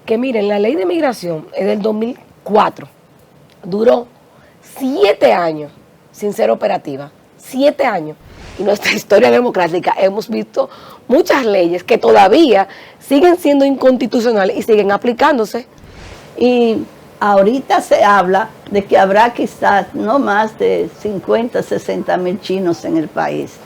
que miren, la ley de migración es del 2004, duró 7 años sin ser operativa, 7 años. Y nuestra historia democrática hemos visto muchas leyes que todavía siguen siendo inconstitucionales y siguen aplicándose. Y ahorita se habla de que habrá quizás no más de 50, 60 mil chinos en el país.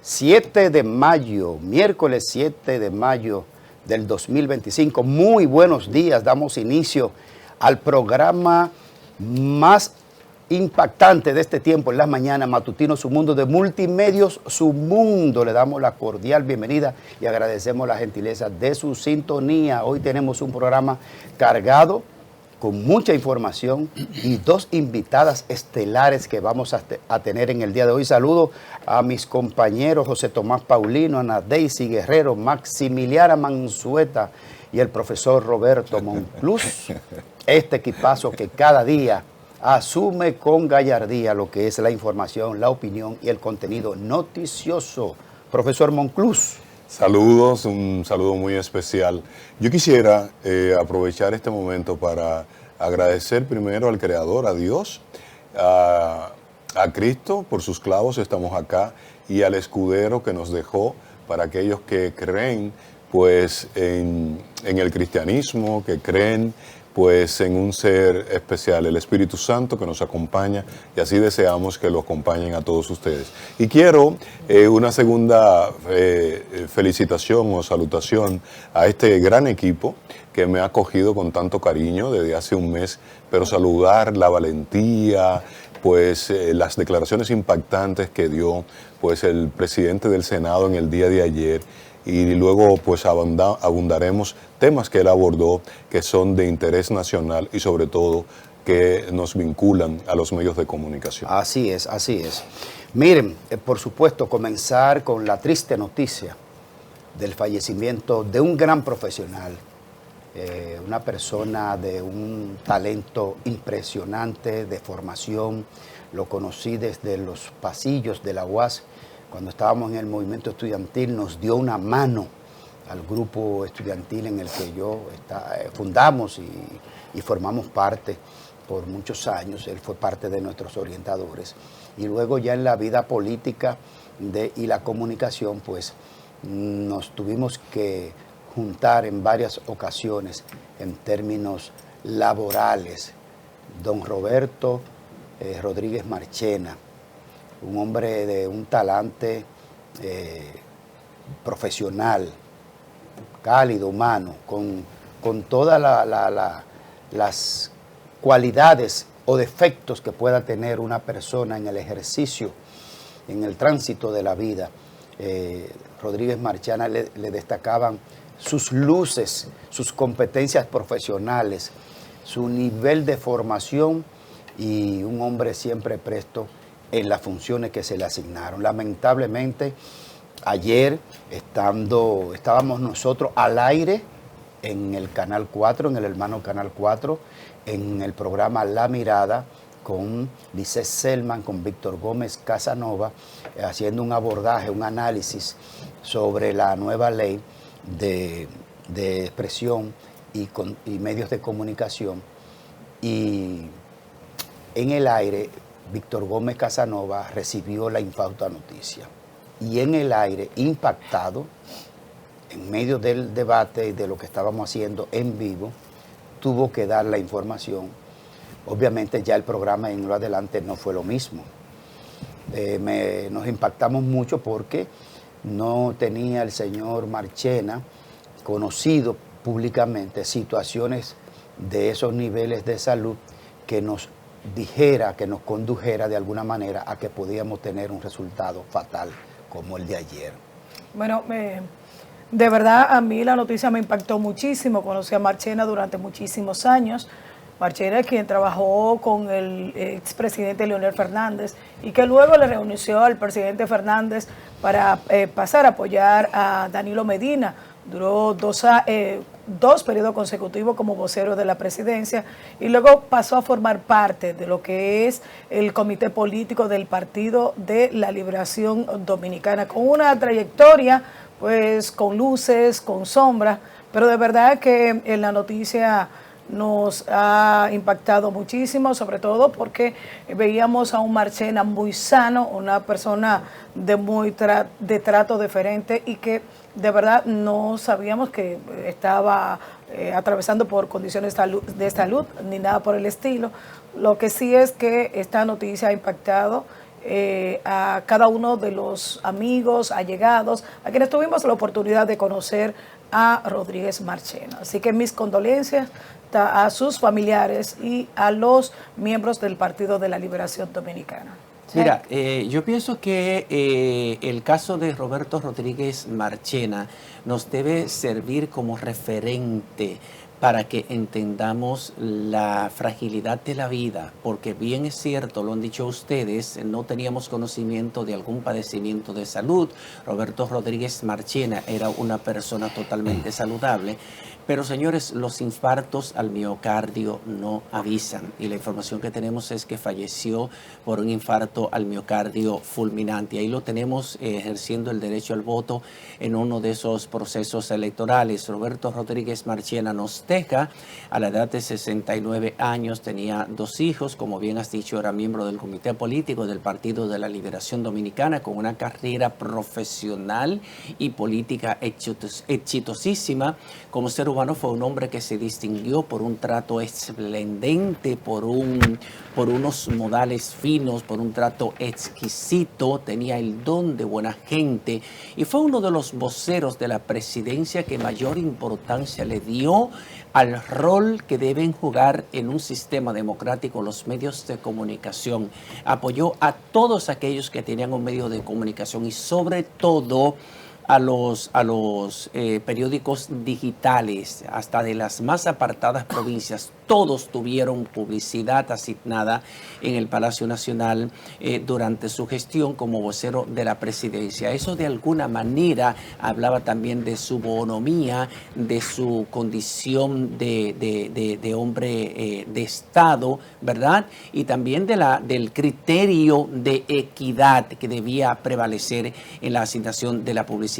7 de mayo, miércoles 7 de mayo del 2025. Muy buenos días. Damos inicio al programa más impactante de este tiempo en las mañanas, matutino Su Mundo de Multimedios, Su Mundo. Le damos la cordial bienvenida y agradecemos la gentileza de su sintonía. Hoy tenemos un programa cargado con mucha información y 2 invitadas estelares que vamos a tener en el día de hoy. Saludo a mis compañeros José Tomás Paulino, Ana Daisy Guerrero, Maximiliana Manzueta y el profesor Roberto Monclús. Este equipazo que cada día asume con gallardía lo que es la información, la opinión y el contenido noticioso. Profesor Monclús. Saludos, un saludo muy especial. Yo quisiera aprovechar este momento para agradecer primero al Creador, a Dios, a Cristo por sus clavos, estamos acá, y al escudero que nos dejó para aquellos que creen pues en el cristianismo, que creen pues en un ser especial, el Espíritu Santo que nos acompaña, y así deseamos que lo acompañen a todos ustedes. Y quiero una segunda felicitación o salutación a este gran equipo que me ha acogido con tanto cariño desde hace un mes, pero saludar la valentía, pues las declaraciones impactantes que dio pues el presidente del Senado en el día de ayer, y luego pues abundaremos temas que él abordó que son de interés nacional y sobre todo que nos vinculan a los medios de comunicación. Así es, así es. Miren, por supuesto, comenzar con la triste noticia del fallecimiento de un gran profesional, una persona de un talento impresionante, de formación. Lo conocí desde los pasillos de la UAS. Cuando estábamos en el movimiento estudiantil, nos dio una mano al grupo estudiantil en el que fundamos y formamos parte por muchos años. Él fue parte de nuestros orientadores. Y luego ya en la vida política y la comunicación, pues nos tuvimos que juntar en varias ocasiones en términos laborales. Don Roberto Rodríguez Marchena, un hombre de un talante profesional, cálido, humano, con todas las cualidades o defectos que pueda tener una persona en el ejercicio, en el tránsito de la vida. Rodríguez Marchena le destacaban sus luces, sus competencias profesionales, su nivel de formación y un hombre siempre presto en las funciones que se le asignaron. Lamentablemente, ayer estábamos nosotros al aire en el Canal 4, en el hermano Canal 4, en el programa La Mirada, con Lisset Selman, con Víctor Gómez Casanova, haciendo un abordaje, un análisis sobre la nueva ley de expresión y medios de comunicación. Y en el aire, Víctor Gómez Casanova recibió la infausta noticia. Y en el aire, impactado, en medio del debate y de lo que estábamos haciendo en vivo, tuvo que dar la información. Obviamente ya el programa en lo adelante no fue lo mismo. Nos impactamos mucho porque no tenía el señor Marchena conocido públicamente situaciones de esos niveles de salud que nos dijera, que nos condujera de alguna manera a que podíamos tener un resultado fatal como el de ayer. Bueno, de verdad a mí la noticia me impactó muchísimo. Conocí a Marchena durante muchísimos años. Marchena es quien trabajó con el expresidente Leonel Fernández y que luego le renunció al presidente Fernández para pasar a apoyar a Danilo Medina. Duró dos periodos consecutivos como vocero de la presidencia y luego pasó a formar parte de lo que es el comité político del Partido de la Liberación Dominicana, con una trayectoria pues con luces, con sombras, pero de verdad que en la noticia nos ha impactado muchísimo, sobre todo porque veíamos a un Marchena muy sano, una persona de trato diferente y que de verdad no sabíamos que estaba atravesando por condiciones de salud ni nada por el estilo. Lo que sí es que esta noticia ha impactado a cada uno de los amigos, allegados, a quienes tuvimos la oportunidad de conocer a Rodríguez Marchena. Así que mis condolencias a sus familiares y a los miembros del Partido de la Liberación Dominicana. Mira, yo pienso que el caso de Roberto Rodríguez Marchena nos debe servir como referente para que entendamos la fragilidad de la vida, porque bien es cierto, lo han dicho ustedes, no teníamos conocimiento de algún padecimiento de salud. Roberto Rodríguez Marchena era una persona totalmente saludable, pero señores, los infartos al miocardio no avisan y la información que tenemos es que falleció por un infarto al miocardio fulminante. Ahí lo tenemos ejerciendo el derecho al voto en uno de esos procesos electorales. Roberto Rodríguez Marchena nos deja a la edad de 69 años, tenía 2 hijos, como bien has dicho, era miembro del comité político del Partido de la Liberación Dominicana con una carrera profesional y política exitosísima. Como ser humano fue un hombre que se distinguió por un trato esplendente, por unos modales finos, por un trato exquisito, tenía el don de buena gente y fue uno de los voceros de la presidencia que mayor importancia le dio al rol que deben jugar en un sistema democrático los medios de comunicación. Apoyó a todos aquellos que tenían un medio de comunicación y sobre todo a los periódicos digitales, hasta de las más apartadas provincias. Todos tuvieron publicidad asignada en el Palacio Nacional durante su gestión como vocero de la presidencia. Eso de alguna manera hablaba también de su bonomía, de su condición de hombre de Estado, ¿verdad? Y también del criterio de equidad que debía prevalecer en la asignación de la publicidad.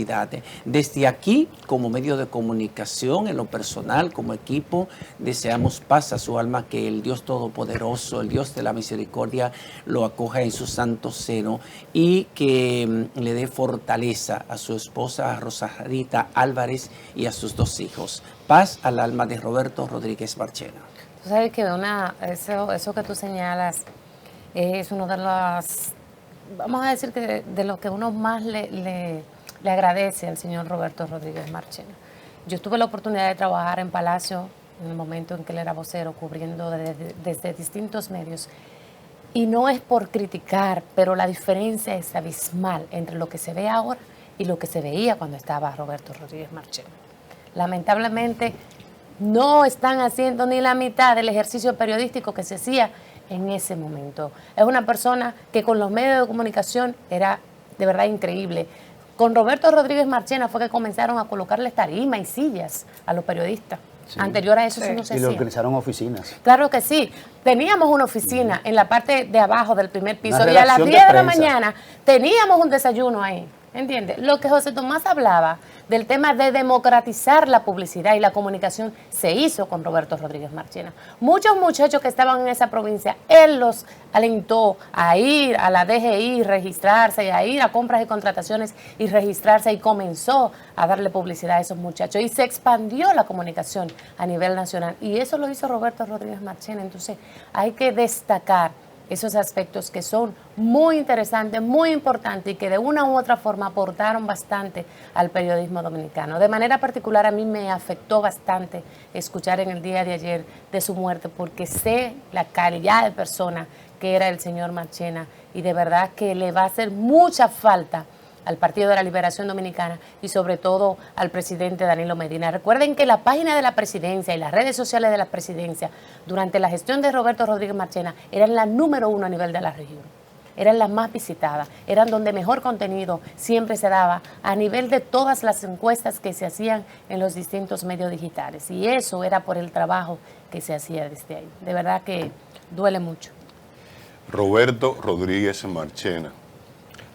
Desde aquí, como medio de comunicación, en lo personal, como equipo, deseamos paz a su alma, que el Dios Todopoderoso, el Dios de la misericordia, lo acoja en su santo seno y que le dé fortaleza a su esposa Rosarita Álvarez y a sus 2 hijos. Paz al alma de Roberto Rodríguez Marchena. Tú sabes que eso que tú señalas es uno de los, vamos a decir que de lo que uno más le agradece al señor Roberto Rodríguez Marchena. Yo tuve la oportunidad de trabajar en Palacio en el momento en que él era vocero, cubriendo desde distintos medios. Y no es por criticar, pero la diferencia es abismal entre lo que se ve ahora y lo que se veía cuando estaba Roberto Rodríguez Marchena. Lamentablemente no están haciendo ni la mitad del ejercicio periodístico que se hacía en ese momento. Es una persona que con los medios de comunicación era de verdad increíble. Con Roberto Rodríguez Marchena fue que comenzaron a colocarle tarima y sillas a los periodistas. Sí. Anterior a eso no se hacía. Y le organizaron oficinas. Claro que sí. Teníamos una oficina en la parte de abajo del primer piso y a las 10 de la mañana teníamos un desayuno ahí. ¿Entiendes? Lo que José Tomás hablaba del tema de democratizar la publicidad y la comunicación se hizo con Roberto Rodríguez Marchena. Muchos muchachos que estaban en esa provincia, él los alentó a ir a la DGI, registrarse, a ir a compras y contrataciones y registrarse, y comenzó a darle publicidad a esos muchachos y se expandió la comunicación a nivel nacional y eso lo hizo Roberto Rodríguez Marchena. Entonces hay que destacar esos aspectos que son muy interesantes, muy importantes y que de una u otra forma aportaron bastante al periodismo dominicano. De manera particular a mí me afectó bastante escuchar en el día de ayer de su muerte, porque sé la calidad de persona que era el señor Marchena y de verdad que le va a hacer mucha falta al Partido de la Liberación Dominicana y sobre todo al presidente Danilo Medina. Recuerden que la página de la presidencia y las redes sociales de la presidencia durante la gestión de Roberto Rodríguez Marchena eran la número 1 a nivel de la región. Eran las más visitadas, eran donde mejor contenido siempre se daba a nivel de todas las encuestas que se hacían en los distintos medios digitales. Y eso era por el trabajo que se hacía desde ahí. De verdad que duele mucho. Roberto Rodríguez Marchena,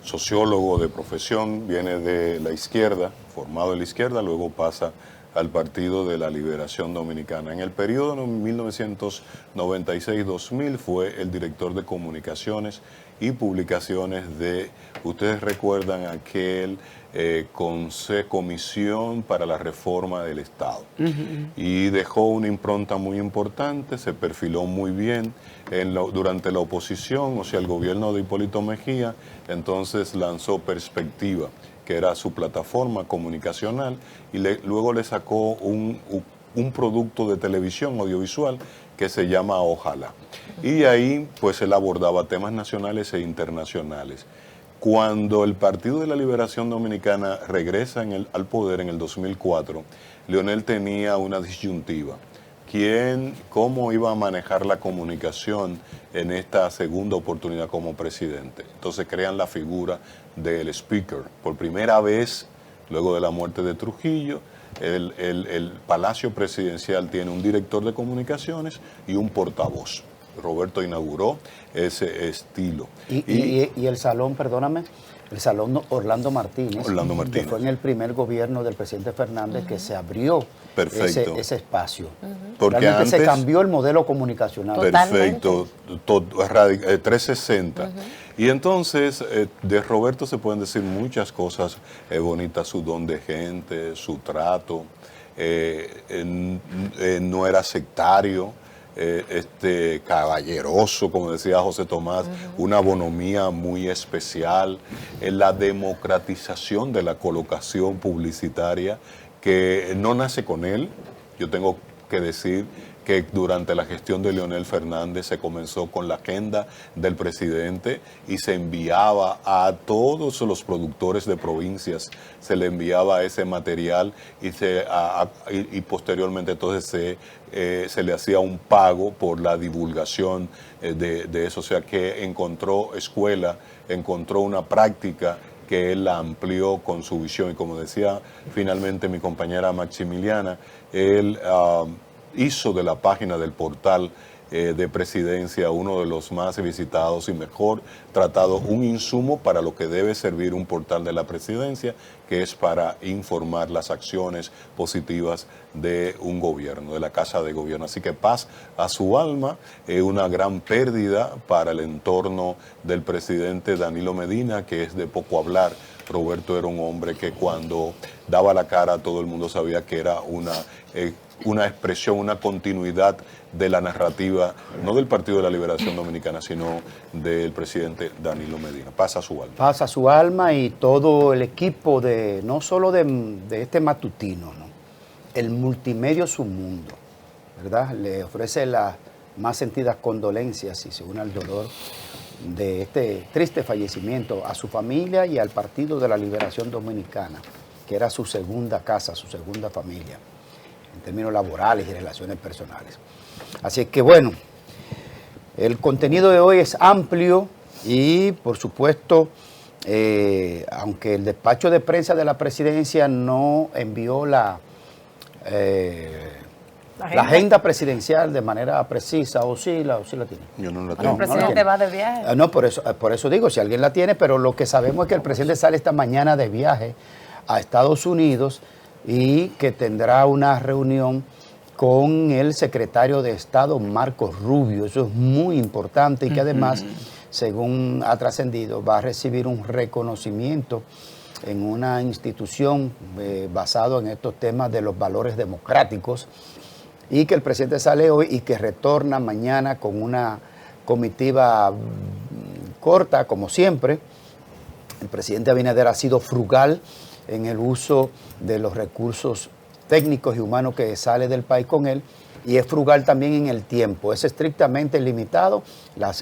sociólogo de profesión, viene de la izquierda, formado de la izquierda, luego pasa al Partido de la Liberación Dominicana. En el periodo 1996-2000 fue el director de comunicaciones y publicaciones de, ustedes recuerdan aquel comisión para la reforma del Estado. Y dejó una impronta muy importante, se perfiló muy bien durante la oposición, o sea, el gobierno de Hipólito Mejía, entonces lanzó Perspectiva, que era su plataforma comunicacional, y luego le sacó un producto de televisión audiovisual que se llama Ojalá. Y ahí pues él abordaba temas nacionales e internacionales. Cuando el Partido de la Liberación Dominicana regresa al poder en el 2004, Leonel tenía una disyuntiva. ¿Cómo iba a manejar la comunicación en esta segunda oportunidad como presidente? Entonces crean la figura del speaker. Por primera vez, luego de la muerte de Trujillo, el Palacio Presidencial tiene un director de comunicaciones y un portavoz. Roberto inauguró ese estilo. Y el salón, perdóname, el salón Orlando Martínez, que fue en el primer gobierno del presidente Fernández que se abrió ese espacio. Porque realmente antes se cambió el modelo comunicacional. Perfecto, 360. Y entonces de Roberto se pueden decir muchas cosas bonitas, su don de gente, su trato, no era sectario, caballeroso, como decía José Tomás, una bonomía muy especial, la democratización de la colocación publicitaria que no nace con él. Yo tengo que decir que durante la gestión de Leonel Fernández se comenzó con la agenda del presidente y se enviaba a todos los productores de provincias, se le enviaba ese material y posteriormente entonces se le hacía un pago por la divulgación de eso, o sea que encontró escuela, encontró una práctica que él la amplió con su visión y como decía finalmente mi compañera Maximiliana, él hizo de la página del portal de presidencia uno de los más visitados y mejor tratado, un insumo para lo que debe servir un portal de la presidencia, que es para informar las acciones positivas de un gobierno, de la Casa de Gobierno. Así que paz a su alma, una gran pérdida para el entorno del presidente Danilo Medina, que es de poco hablar. Roberto era un hombre que cuando daba la cara todo el mundo sabía que era una expresión, una continuidad de la narrativa, no del Partido de la Liberación Dominicana, sino del presidente Danilo Medina. Paz a su alma. Paz a su alma y todo el equipo no solo de este matutino, ¿no? El multimedio Su Mundo, ¿verdad? Le ofrece las más sentidas condolencias y se une al dolor de este triste fallecimiento a su familia y al Partido de la Liberación Dominicana, que era su segunda casa, su segunda familia, en términos laborales y relaciones personales. Así que bueno, el contenido de hoy es amplio y por supuesto, aunque el despacho de prensa de la presidencia no envió la agenda presidencial de manera precisa, o sí la tiene. Yo no la tengo. El presidente va de viaje. No, por eso digo, si alguien la tiene, pero lo que sabemos es que el presidente sale esta mañana de viaje a Estados Unidos y que tendrá una reunión con el secretario de Estado, Marco Rubio. Eso es muy importante y que además, según ha trascendido, va a recibir un reconocimiento en una institución basado en estos temas de los valores democráticos, y que el presidente sale hoy y que retorna mañana con una comitiva corta, como siempre. El presidente Abinader ha sido frugal en el uso de los recursos técnicos y humanos que sale del país con él, y es frugal también en el tiempo. Es estrictamente limitado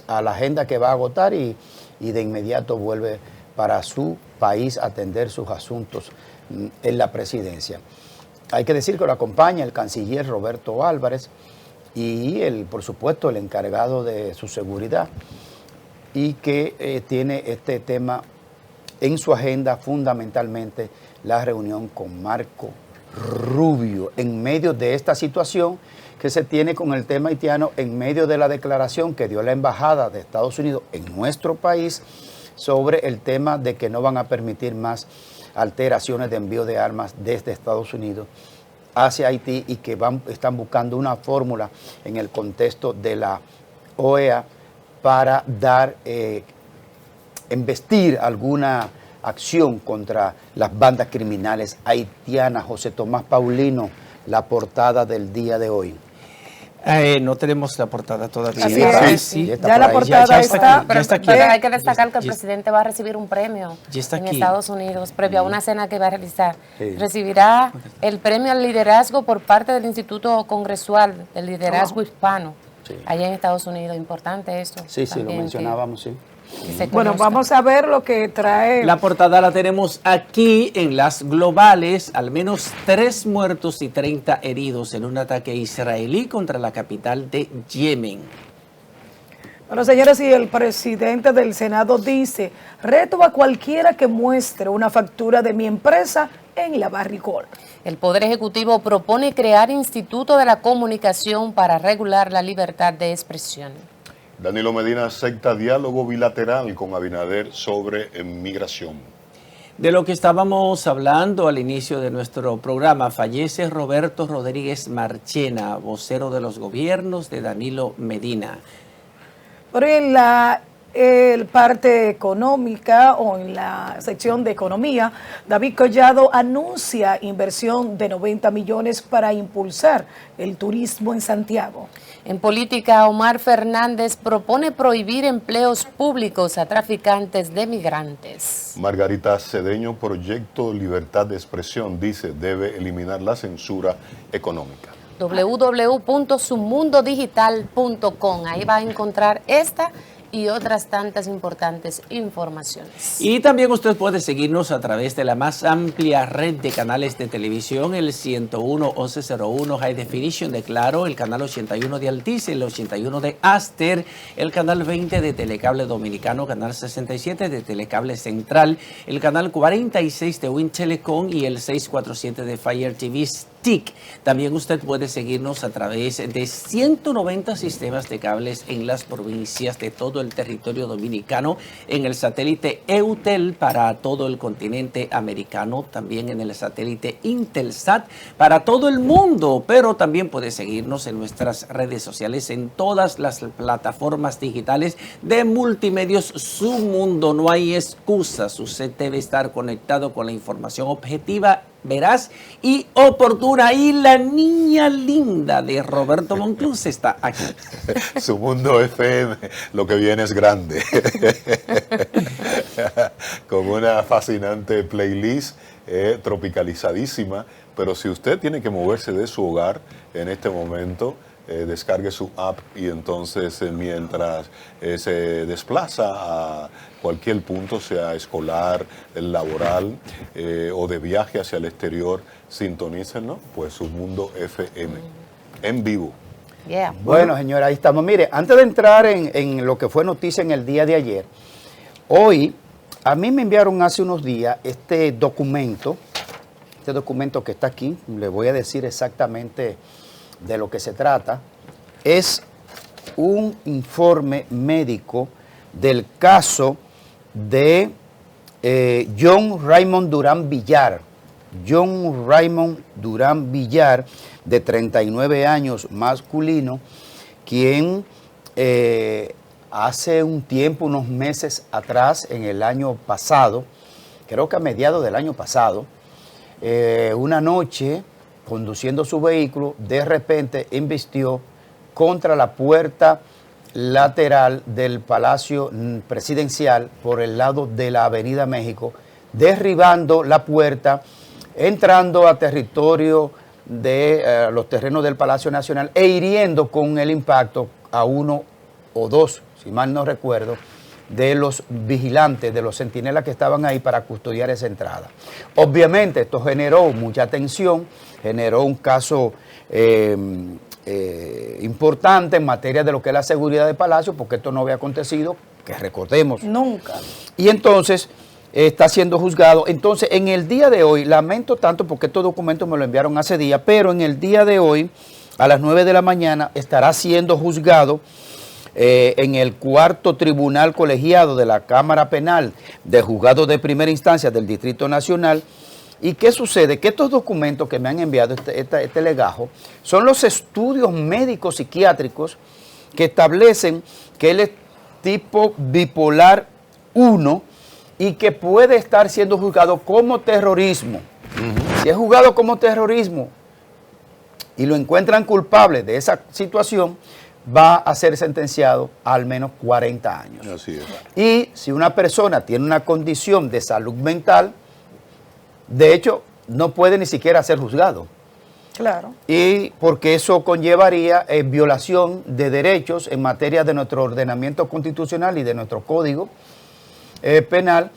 a la agenda que va a agotar y de inmediato vuelve para su país a atender sus asuntos en la presidencia. Hay que decir que lo acompaña el canciller Roberto Álvarez y por supuesto el encargado de su seguridad, y que tiene este tema en su agenda fundamentalmente, la reunión con Marco Rubio en medio de esta situación que se tiene con el tema haitiano, en medio de la declaración que dio la Embajada de Estados Unidos en nuestro país sobre el tema de que no van a permitir más alteraciones de envío de armas desde Estados Unidos hacia Haití y que están buscando una fórmula en el contexto de la OEA para embestir alguna acción contra las bandas criminales haitianas. José Tomás Paulino, la portada del día de hoy. No tenemos la portada todavía. Así es. Sí. Ya la portada está. Ya está aquí. Pero hay que destacar que el presidente va a recibir un premio Ya está en aquí. Estados Unidos, previo a una cena que va a realizar. Sí. Recibirá el premio al liderazgo por parte del Instituto Congresual del Liderazgo Hispano, Sí. allá en Estados Unidos. Importante eso. Sí, lo también, mencionábamos, sí. que se Bueno, conozca. vamos a ver lo que trae. La portada la tenemos aquí en las globales. Al menos 3 muertos y 30 heridos en un ataque israelí contra la capital de Yemen. Bueno, señores, y el presidente del Senado dice: reto a cualquiera que muestre una factura de mi empresa en la Barricol. El Poder Ejecutivo propone crear Instituto de la Comunicación para regular la libertad de expresión. Danilo Medina acepta diálogo bilateral con Abinader sobre migración. De lo que estábamos hablando al inicio de nuestro programa, fallece Roberto Rodríguez Marchena, vocero de los gobiernos de Danilo Medina. Pero en la parte económica o en la sección de economía, David Collado anuncia inversión de 90 millones para impulsar el turismo en Santiago. En política, Omar Fernández propone prohibir empleos públicos a traficantes de migrantes. Margarita Cedeño, Proyecto Libertad de Expresión, dice debe eliminar la censura económica. www.sumundodigital.com. Ahí va a encontrar esta y otras tantas importantes informaciones. Y también usted puede seguirnos a través de la más amplia red de canales de televisión, el 101 1101 High Definition de Claro, el canal 81 de Altice, el 81 de Aster, el canal 20 de Telecable Dominicano, canal 67 de Telecable Central, el canal 46 de Win Telecom y el 647 de Fire TV Stick. También usted puede seguirnos a través de 190 sistemas de cables en las provincias de todo el territorio dominicano, en el satélite EUTEL para todo el continente americano, también en el satélite Intelsat para todo el mundo, pero también puede seguirnos en nuestras redes sociales, en todas las plataformas digitales de multimedios Su Mundo. No hay excusas, usted debe estar conectado con la información objetiva, veraz y oportuna. Y la niña linda de Roberto Monclús está aquí. Su Mundo FM, lo que viene es grande. Con una fascinante playlist tropicalizadísima. Pero si usted tiene que moverse de su hogar en este momento, descargue su app y entonces mientras se desplaza a cualquier punto, sea escolar, laboral o de viaje hacia el exterior, sintonícenlo, pues Su Mundo FM, en vivo. Yeah. Bueno, señora, ahí estamos. Mire, antes de entrar en lo que fue noticia en el día de ayer, hoy a mí me enviaron hace unos días este documento que está aquí, le voy a decir exactamente de lo que se trata. Es un informe médico del caso de John Raymond Durán Villar. John Raymond Durán Villar, de 39 años, masculino, quien hace un tiempo, unos meses atrás, en el año pasado, creo que a mediados del año pasado, una noche, conduciendo su vehículo, de repente embistió contra la puerta lateral del Palacio Presidencial por el lado de la Avenida México, derribando la puerta, entrando a territorio de los terrenos del Palacio Nacional e hiriendo con el impacto a uno o dos, si mal no recuerdo, de los vigilantes, de los centinelas que estaban ahí para custodiar esa entrada. Obviamente esto generó mucha tensión, generó un caso importante en materia de lo que es la seguridad del Palacio, porque esto no había acontecido, que recordemos. Nunca. Y entonces está siendo juzgado. Entonces, en el día de hoy, lamento tanto porque estos documentos me lo enviaron hace días, pero en el día de hoy, a las 9 de la mañana, estará siendo juzgado en el cuarto tribunal colegiado de la Cámara Penal de Juzgado de Primera Instancia del Distrito Nacional. ¿Y qué sucede? Que estos documentos que me han enviado, este legajo, son los estudios médicos psiquiátricos que establecen que él es tipo bipolar 1 y que puede estar siendo juzgado como terrorismo. Si es juzgado como terrorismo y lo encuentran culpable de esa situación, va a ser sentenciado a al menos 40 años. Así es. Y si una persona tiene una condición de salud mental, de hecho, no puede ni siquiera ser juzgado. Claro. Y porque eso conllevaría violación de derechos en materia de nuestro ordenamiento constitucional y de nuestro código penal,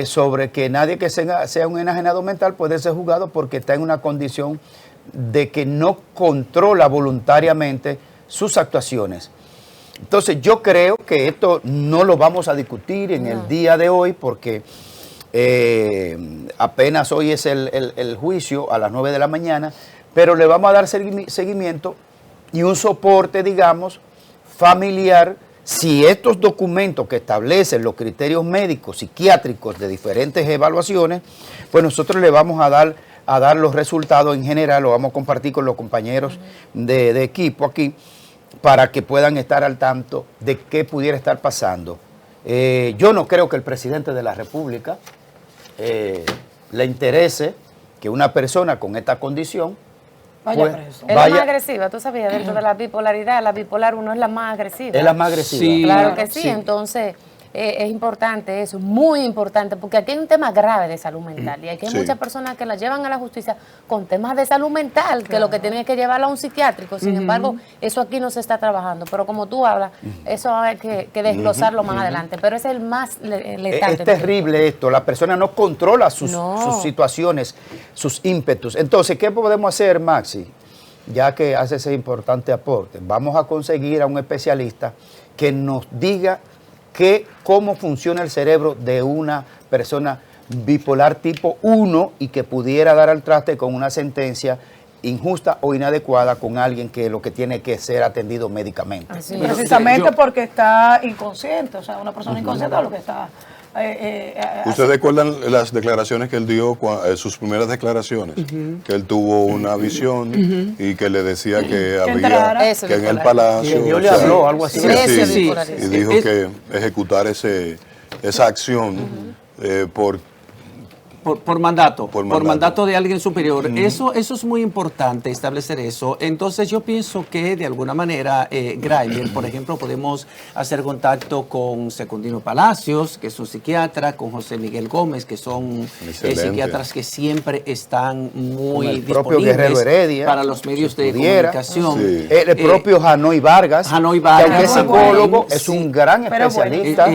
sobre que nadie que sea un enajenado mental puede ser juzgado porque está en una condición de que no controla voluntariamente sus actuaciones. Entonces yo creo que esto no lo vamos a discutir en el día de hoy porque apenas hoy es el juicio a las 9 de la mañana, pero le vamos a dar seguimiento y un soporte, digamos, familiar. Si estos documentos que establecen los criterios médicos, psiquiátricos de diferentes evaluaciones, pues nosotros le vamos a dar los resultados en general, lo vamos a compartir con los compañeros de equipo aquí, para que puedan estar al tanto de qué pudiera estar pasando. Yo no creo que el presidente de la República le interese que una persona con esta condición Vaya preso. Es la más agresiva, tú sabías, dentro de la bipolaridad, la bipolar 1 es la más agresiva. Es la más agresiva. Sí. Claro que sí, entonces es importante eso, muy importante, porque aquí hay un tema grave de salud mental y aquí hay Sí. muchas personas que la llevan a la justicia con temas de salud mental, que lo que tienen es que llevarla a un psiquiátrico. Sin embargo, eso aquí no se está trabajando, pero como tú hablas, eso hay que desglosarlo más adelante, pero es el más letal. Es terrible esto, la persona no controla sus situaciones, sus ímpetus. Entonces, ¿qué podemos hacer, Maxi? Ya que hace ese importante aporte, vamos a conseguir a un especialista que nos diga cómo funciona el cerebro de una persona bipolar tipo 1 y que pudiera dar al traste con una sentencia injusta o inadecuada con alguien que lo que tiene que ser atendido médicamente. Así es. Precisamente porque está inconsciente, o sea, una persona inconsciente es lo que está... ¿Ustedes recuerdan las declaraciones que él dio, sus primeras declaraciones? Que él tuvo una visión y que le decía que había, entrara. Eso, que en el bipolar. palacio... Y Dios le habló, algo así. Sí, Eso, y dijo que ejecutar esa acción Por mandato, Por por mandato. mandato de alguien superior. Eso es muy importante, establecer eso. Entonces yo pienso que de alguna manera, Graimer, por ejemplo, podemos hacer contacto con Secundino Palacios, que es un psiquiatra, con José Miguel Gómez, que son Excelente. psiquiatras que siempre están muy Con el propio disponibles Guerrero Heredia, para los medios si de pudiera. comunicación. Sí. El propio Hanoi Vargas, Hanoi que Vargas, aunque es muy psicólogo, bueno, es sí. un gran Pero bueno, especialista.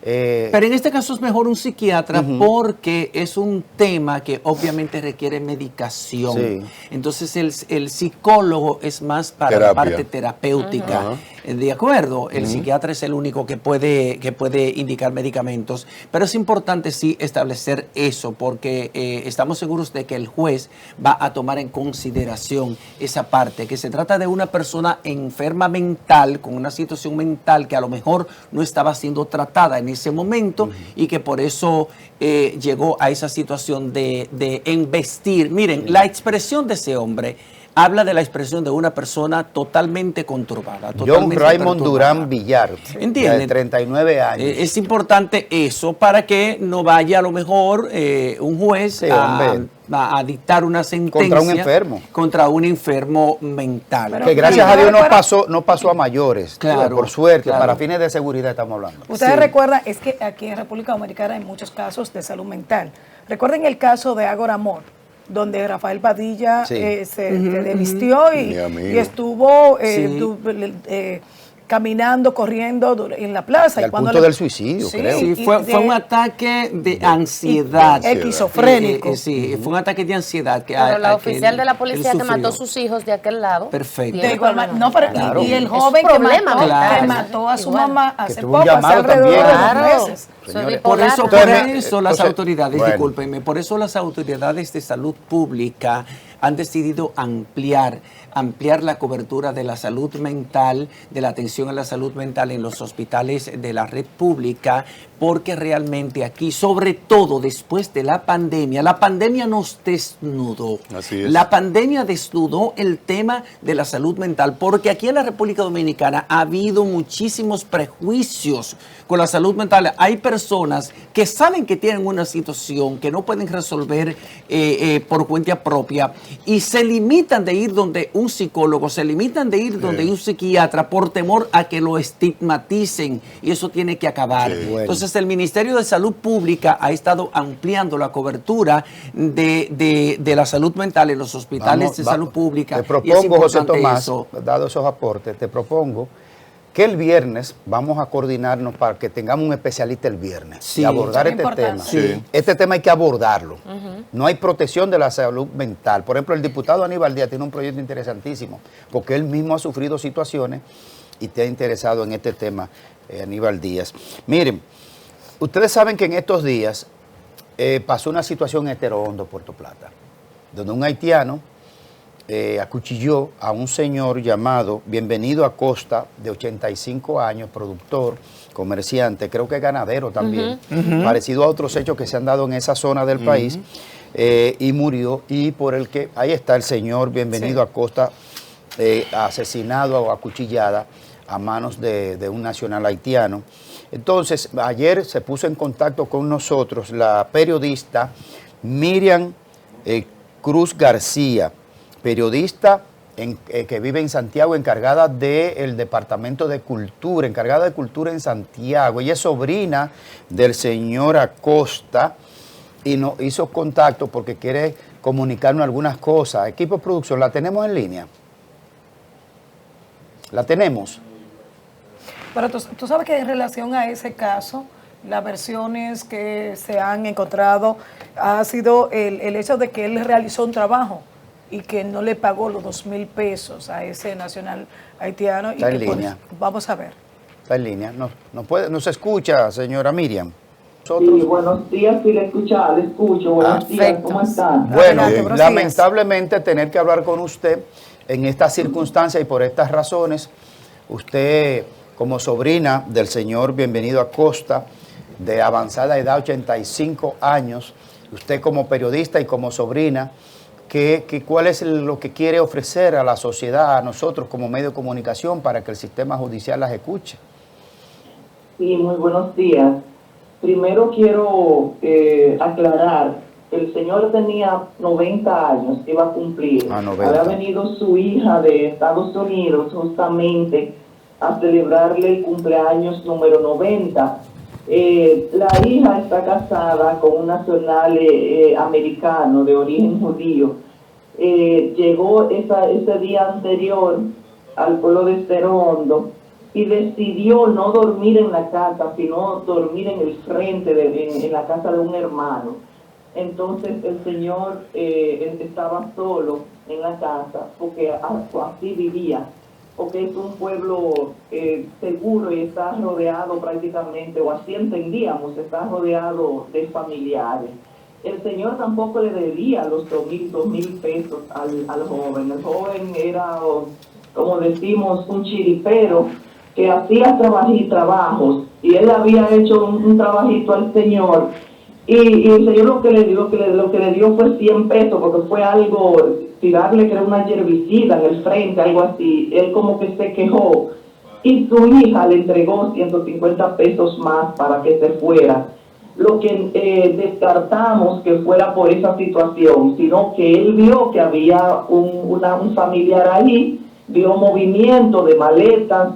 Pero en este caso es mejor un psiquiatra porque es un tema que obviamente requiere medicación. Sí. Entonces el psicólogo es más para la Terapia. parte terapéutica. De acuerdo, el psiquiatra es el único que puede indicar medicamentos, pero es importante sí establecer eso porque estamos seguros de que el juez va a tomar en consideración esa parte, que se trata de una persona enferma mental, con una situación mental que a lo mejor no estaba siendo tratada en ese momento y que por eso llegó a esa situación de embestir. Miren, la expresión de ese hombre habla de la expresión de una persona totalmente conturbada. John totalmente Raymond perturbada. Durán Villar, ¿Entienden? de 39 años. Es importante eso para que no vaya a lo mejor un juez Sí, hombre. a dictar una sentencia Contra un enfermo. contra un enfermo mental. Que gracias a Dios no pasó a mayores. Claro, Por suerte, claro. para fines de seguridad estamos hablando. Ustedes Sí. recuerdan, es que aquí en República Dominicana hay muchos casos de salud mental. Recuerden el caso de Ágora Amor, donde Rafael Padilla Sí. se desvistió Mi y amigo. estuvo Sí. caminando, corriendo en la plaza. Y al cuando punto del suicidio, creo. Sí, y fue de- un ataque de ansiedad. esquizofrénico. Sí, fue un ataque de ansiedad. Pero la que oficial él- de la él policía que sufrió. mató a sus hijos de aquel lado. Perfecto. tiene De igual problemas. manera, no, pero Claro. y el Es joven un problema que mental. mató a su Igual. mamá Que hace tuvo un poco, hace llamado alrededor de también. 2 Claro. meses. Soy Señores, Por bipolar. eso, Entonces, por eso las entonces, autoridades, bueno. discúlpenme, por eso las autoridades de salud pública han decidido ampliar la cobertura de la salud mental, de la atención a la salud mental en los hospitales de la red pública, porque realmente aquí, sobre todo después de la pandemia nos desnudó. Así es. La pandemia desnudó el tema de la salud mental, porque aquí en la República Dominicana ha habido muchísimos prejuicios con la salud mental. Hay personas que saben que tienen una situación que no pueden resolver por cuenta propia y se limitan de ir donde un psicólogo, se limitan de ir donde un psiquiatra por temor a que lo estigmaticen, y eso tiene que acabar. Sí. Bueno. Entonces el Ministerio de Salud Pública ha estado ampliando la cobertura de la salud mental en los hospitales de salud pública. Te y es propongo, José importante Tomás, eso. dado esos aportes, te propongo que el viernes vamos a coordinarnos para que tengamos un especialista el viernes Sí. y abordar Es este importante. tema. Sí. Este tema hay que abordarlo. No hay protección de la salud mental. Por ejemplo, el diputado Aníbal Díaz tiene un proyecto interesantísimo, porque él mismo ha sufrido situaciones y te ha interesado en este tema, Aníbal Díaz. Miren, ustedes saben que en estos días pasó una situación en Estero Hondo, Puerto Plata, donde un haitiano acuchilló a un señor llamado Bienvenido Acosta, de 85 años, productor, comerciante, creo que ganadero también, parecido a otros hechos que se han dado en esa zona del país, y murió, y por el que, ahí está el señor Bienvenido Acosta, asesinado o acuchillada a manos de un nacional haitiano. Entonces, ayer se puso en contacto con nosotros la periodista Miriam Cruz García, periodista que vive en Santiago, encargada del Departamento de Cultura, encargada de Cultura en Santiago. Ella es sobrina del señor Acosta y nos hizo contacto porque quiere comunicarnos algunas cosas. Equipo de producción, ¿la tenemos en línea? ¿La tenemos? Pero tú sabes que en relación a ese caso, las versiones que se han encontrado ha sido el hecho de que él realizó un trabajo y que no le pagó los 2,000 pesos a ese nacional haitiano. Está y en que línea. Vamos a ver. Está en línea. ¿Nos escucha, señora Miriam? Sí, buenos días, sí, le escucho. Buenos días, ¿cómo están? Bueno, Adelante, buenos días. lamentablemente tener que hablar con usted en estas circunstancias y por estas razones. Usted, como sobrina del señor Bienvenido Acosta, de avanzada edad, 85 años, usted como periodista y como sobrina, ¿cuál es lo que quiere ofrecer a la sociedad, a nosotros como medio de comunicación, para que el sistema judicial las escuche? Sí, muy buenos días. Primero quiero aclarar que el señor tenía 90 años, iba a cumplir. 90. Había venido su hija de Estados Unidos justamente a celebrarle el cumpleaños número 90. La hija está casada con un nacional americano de origen judío. Llegó ese día anterior al pueblo de Estero Hondo y decidió no dormir en la casa, sino dormir en el frente, en la casa de un hermano. Entonces el señor estaba solo en la casa, porque así vivía, porque es un pueblo seguro y está rodeado prácticamente, o así entendíamos, está rodeado de familiares. El señor tampoco le debía los 2,000 pesos al joven. El joven era, como decimos, un chiripero que hacía trabajos, y él había hecho un trabajito al señor, y el señor lo que le dio fue 100 pesos, porque fue algo, tirarle que era una herbicida en el frente, algo así. Él como que se quejó, y su hija le entregó 150 pesos más para que se fuera. Lo que descartamos que fuera por esa situación, sino que él vio que había un familiar ahí, vio movimiento de maletas,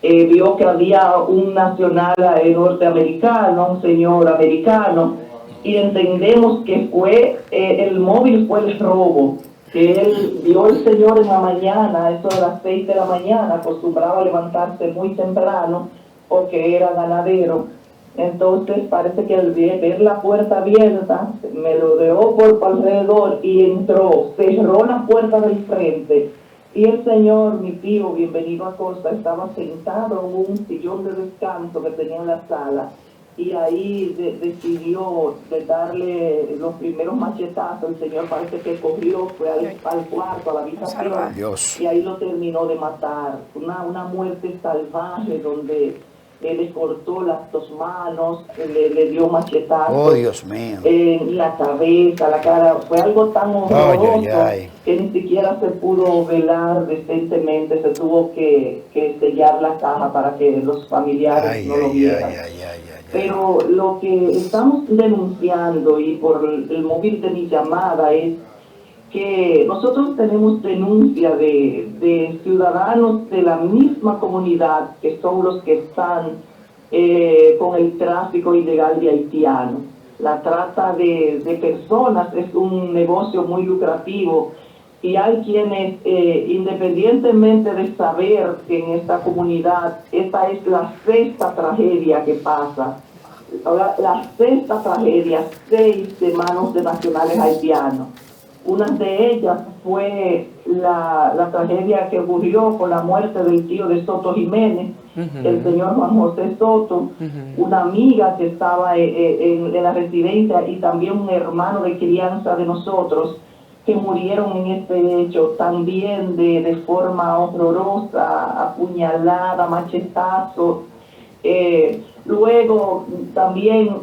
vio que había un nacional norteamericano, un señor americano, y entendemos que fue el móvil, fue el robo, que él vio el señor en la mañana, eso de las 6 de la mañana, acostumbraba a levantarse muy temprano porque era ganadero. Entonces parece que al ver la puerta abierta, me lo dejó por alrededor y entró, cerró la puerta del frente. Y el señor, mi tío, Bienvenido Acosta, estaba sentado en un sillón de descanso que tenía en la sala. y ahí decidió de darle los primeros machetazos. El señor parece que corrió, fue al cuarto, a la habitación, Dios. y ahí lo terminó de matar. Una muerte salvaje donde le cortó las dos manos, le dio machetazos. Oh, Dios mío. En la cabeza, la cara. Fue algo tan horroroso que ni siquiera se pudo velar decentemente. Se tuvo que sellar la caja para que los familiares no lo vieran. Pero lo que estamos denunciando, y por el móvil de mi llamada, es que nosotros tenemos denuncia de ciudadanos de la misma comunidad, que son los que están con el tráfico ilegal de haitianos. La trata de personas es un negocio muy lucrativo, y hay quienes, independientemente de saber que en esta comunidad, esta es la sexta tragedia que pasa, la sexta tragedia, 6 de manos de nacionales haitianos. Una de ellas fue la tragedia que ocurrió con la muerte del tío de Soto Jiménez, el señor Juan José Soto, una amiga que estaba en la residencia, y también un hermano de crianza de nosotros, que murieron en este hecho, también de forma horrorosa, apuñalada, machetazo. Luego también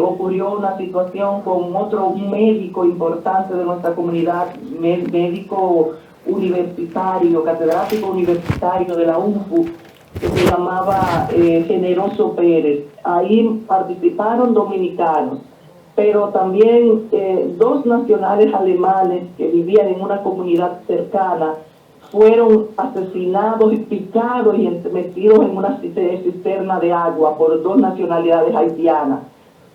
ocurrió una situación con un médico importante de nuestra comunidad, médico universitario, catedrático universitario de la UNFU, que se llamaba Generoso Pérez. Ahí participaron dominicanos, pero también 2 nacionales alemanes que vivían en una comunidad cercana fueron asesinados y picados y metidos en una cisterna de agua por 2 nacionalidades haitianas.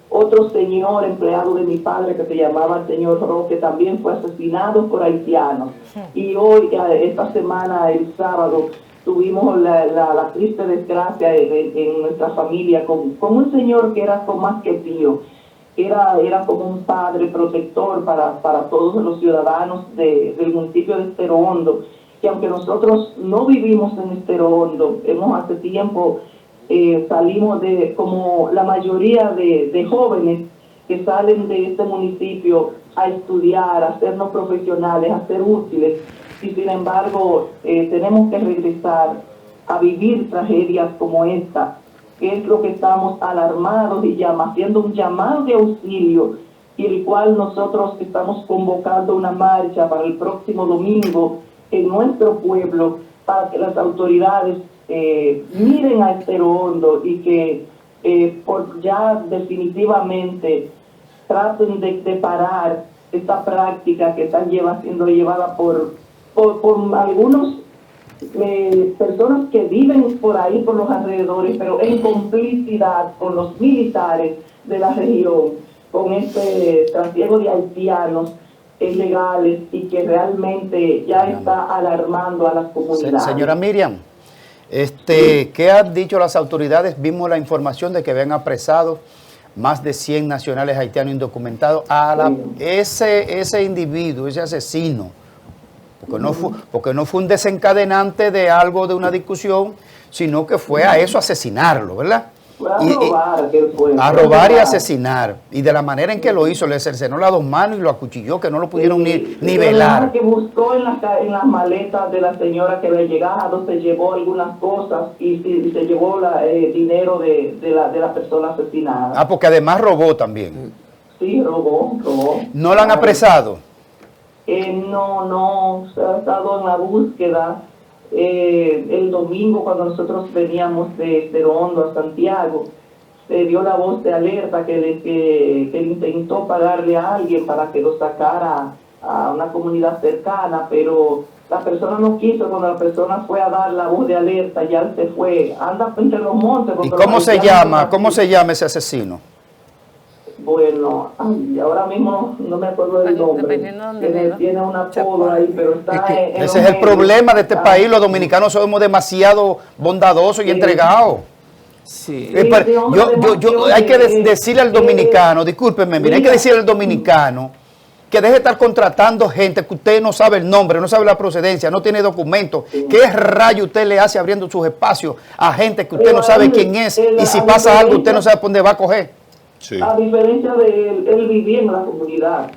Otro señor, empleado de mi padre, que se llamaba el señor Roque, también fue asesinado por haitianos. Y hoy, esta semana, el sábado, tuvimos la triste desgracia en nuestra familia con un señor que era más que tío. Era como un padre protector para todos los ciudadanos del municipio de Estero Hondo, que aunque nosotros no vivimos en Estero Hondo, hace tiempo salimos como la mayoría de jóvenes que salen de este municipio a estudiar, a hacernos profesionales, a ser útiles, y sin embargo tenemos que regresar a vivir tragedias como esta, que es lo que estamos alarmados y haciendo un llamado de auxilio, y el cual nosotros estamos convocando una marcha para el próximo domingo en nuestro pueblo, para que las autoridades miren a Estero Hondo y que ya definitivamente traten de parar esta práctica que está siendo llevada por algunos personas que viven por ahí, por los alrededores, pero en complicidad con los militares de la región, con este trasiego de haitianos ilegales, y que realmente ya está alarmando a las comunidades. Señora Miriam, ¿qué han dicho las autoridades? Vimos la información de que habían apresado más de 100 nacionales haitianos indocumentados. Ese individuo, ese asesino, porque no fue un desencadenante de algo, de una discusión, sino que fue a eso, asesinarlo, ¿verdad? Fue a robar y asesinar. Y de la manera en que lo hizo, le cercenó las 2 manos y lo acuchilló, que no lo pudieron ni velar. Que buscó en las maletas de la señora que había llegado, se llevó algunas cosas y se llevó dinero de la persona asesinada. Porque además robó también. Sí, robó. ¿No la han apresado? No, se ha estado en la búsqueda. El domingo, cuando nosotros veníamos de Estero Hondo a Santiago, se dio la voz de alerta que intentó pagarle a alguien para que lo sacara a una comunidad cercana, pero la persona no quiso. Cuando la persona fue a dar la voz de alerta, ya se fue, anda entre los montes. ¿Y cómo se llama? ¿Cómo se llama ese asesino? Bueno, ahora mismo no me acuerdo del nombre. Tiene un apodo ahí, pero está ese es el problema de este país. Los dominicanos somos demasiado bondadosos y entregados. Sí. Hay que decirle al dominicano, discúlpeme, mira, hay que decirle al dominicano que deje de estar contratando gente que usted no sabe el nombre, no sabe la procedencia, no tiene documentos. ¿Qué rayo usted le hace abriendo sus espacios a gente que usted no sabe quién es? Y si pasa algo, usted no sabe por dónde va a coger. Sí. A diferencia de él vivía en la comunidad.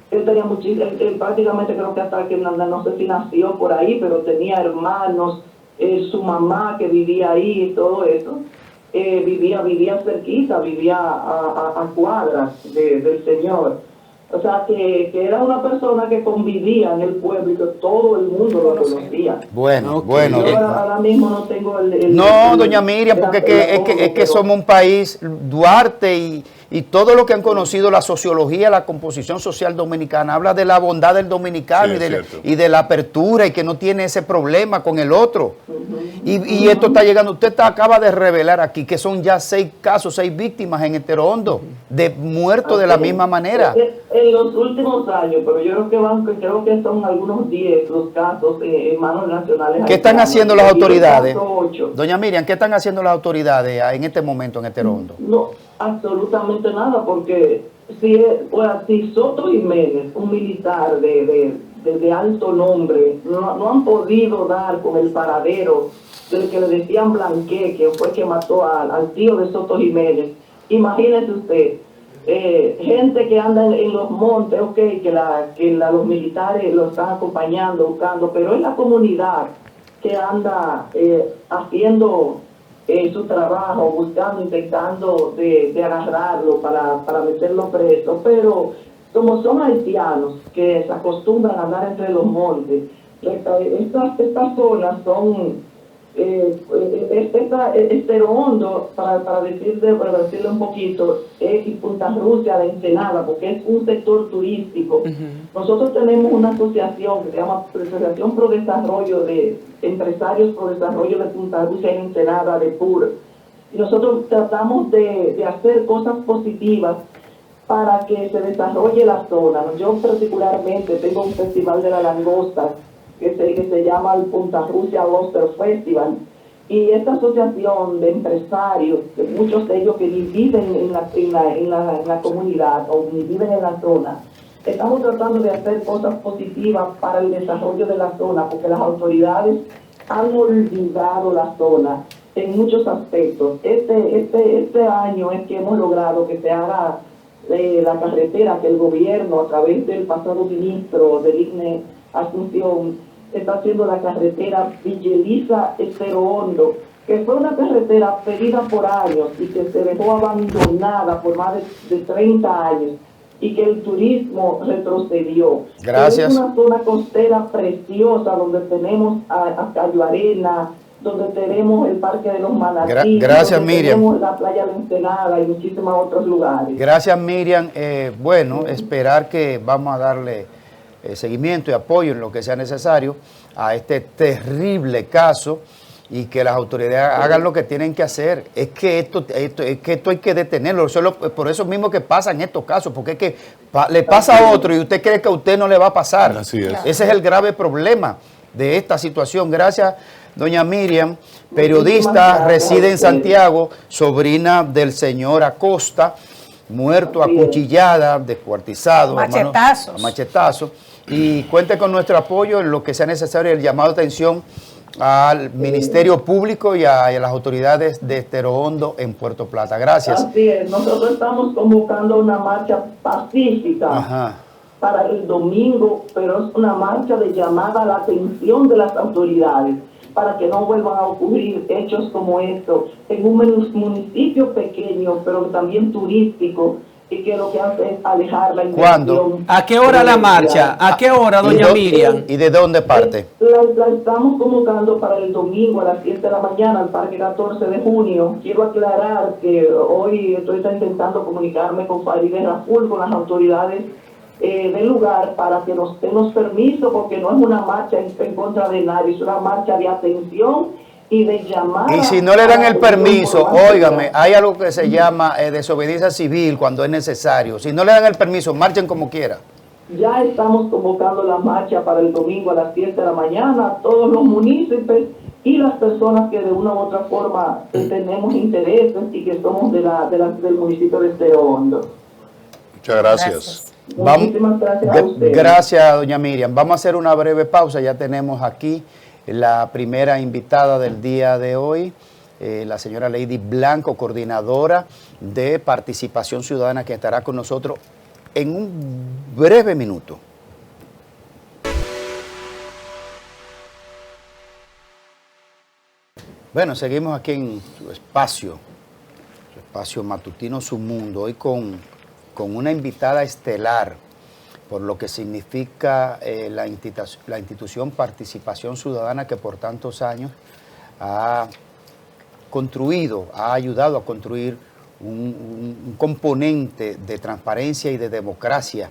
Él tenía muchísimo, él prácticamente creo que hasta que no sé si nació por ahí, pero tenía hermanos, su mamá que vivía ahí y todo eso. Vivía cerquita, vivía a cuadras del señor. O sea, que era una persona que convivía en el pueblo y que todo el mundo lo conocía. Bueno, Ok. bueno. Yo ahora mismo no tengo No, doña Miriam, porque es que somos un país, Duarte y todo lo que han conocido la sociología, la composición social dominicana, habla de la bondad del dominicano Sí, y de la apertura y que no tiene ese problema con el otro. Y esto está llegando, usted acaba de revelar aquí que son ya 6 casos, 6 víctimas en Estero Hondo, de muertos de la misma manera. En los últimos años, pero yo creo que son algunos 10 los casos en manos nacionales. ¿Qué están haciendo las autoridades? Y el caso 8. Doña Miriam, ¿qué están haciendo las autoridades en este momento en Estero Hondo? No, absolutamente nada, porque si Soto Jiménez, un militar de alto nombre, no han podido dar con el paradero del que le decían Blanqué, que fue que mató al tío de Soto Jiménez. Imagínese usted, gente que anda en los montes, los militares lo están acompañando, buscando, pero es la comunidad que anda haciendo su trabajo, buscando, intentando de agarrarlo para meterlo preso, pero como son haitianos que se acostumbran a andar entre los montes, estas zonas son Estero Hondo, para decirle un poquito, y Punta Rusia de Ensenada, porque es un sector turístico. Nosotros tenemos una asociación que se llama Asociación Pro Desarrollo de Empresarios Pro Desarrollo de Punta Rusia y Ensenada de PUR. Y nosotros tratamos de hacer cosas positivas para que se desarrolle la zona. Yo particularmente tengo un festival de la langosta que se llama el Punta Rusia Lobster Festival, y esta asociación de empresarios, de muchos de ellos que ni viven en la comunidad o ni viven en la zona, estamos tratando de hacer cosas positivas para el desarrollo de la zona, porque las autoridades han olvidado la zona en muchos aspectos. Este año es que hemos logrado que se haga la carretera que el gobierno, a través del pasado ministro del INE Asunción, está haciendo la carretera Villeliza-Estero Hondo, que fue una carretera pedida por años y que se dejó abandonada por más de 30 años y que el turismo retrocedió. Gracias. Es una zona costera preciosa donde tenemos a Cayo Arena, donde tenemos el Parque de los Manatí, gracias, donde Miriam. tenemos la playa de Ensenada y muchísimos otros lugares. Gracias, Miriam. Bueno, esperar que vamos a darle seguimiento y apoyo en lo que sea necesario a este terrible caso y que las autoridades hagan lo que tienen que hacer. Es que esto hay que detenerlo. Por eso mismo que pasan estos casos, porque es que le pasa a otro y usted cree que a usted no le va a pasar. Así es. Ese es el grave problema de esta situación. Gracias, doña Miriam, periodista, reside en Santiago, sobrina del señor Acosta, muerto a cuchillada, descuartizado, a machetazos. Y cuente con nuestro apoyo en lo que sea necesario, el llamado de atención al Ministerio Público y a las autoridades de Estero Hondo en Puerto Plata. Gracias. Así es, nosotros estamos convocando una marcha pacífica para el domingo, pero es una marcha de llamada a la atención de las autoridades para que no vuelvan a ocurrir hechos como estos en un municipio pequeño, pero también turístico, y que lo que hace es alejar la inversión. ¿Cuándo? ¿A qué hora la marcha? ¿A qué hora, doña Miriam? ¿Y de dónde parte? La estamos convocando para el domingo a las 7 de la mañana al Parque 14 de junio. Quiero aclarar que hoy estoy intentando comunicarme con Farideh Raful, con las autoridades del lugar, para que nos den los permisos, porque no es una marcha en contra de nadie, es una marcha de atención y de llamada. Y si no le dan el permiso, óigame, hay algo que se llama desobediencia civil cuando es necesario. Si no le dan el permiso, marchen como quiera. Ya estamos convocando la marcha para el domingo a las 7 de la mañana, todos los municipios y las personas que de una u otra forma tenemos intereses y que somos del municipio de Estero Hondo. Muchas gracias. Muchísimas gracias a ustedes. Gracias, doña Miriam. Vamos a hacer una breve pausa. Ya tenemos aquí la primera invitada del día de hoy, la señora Lady Blanco, coordinadora de Participación Ciudadana, que estará con nosotros en un breve minuto. Bueno, seguimos aquí en su espacio matutino Su Mundo, hoy con una invitada estelar, por lo que significa la institución Participación Ciudadana, que por tantos años ha ayudado a construir un componente de transparencia y de democracia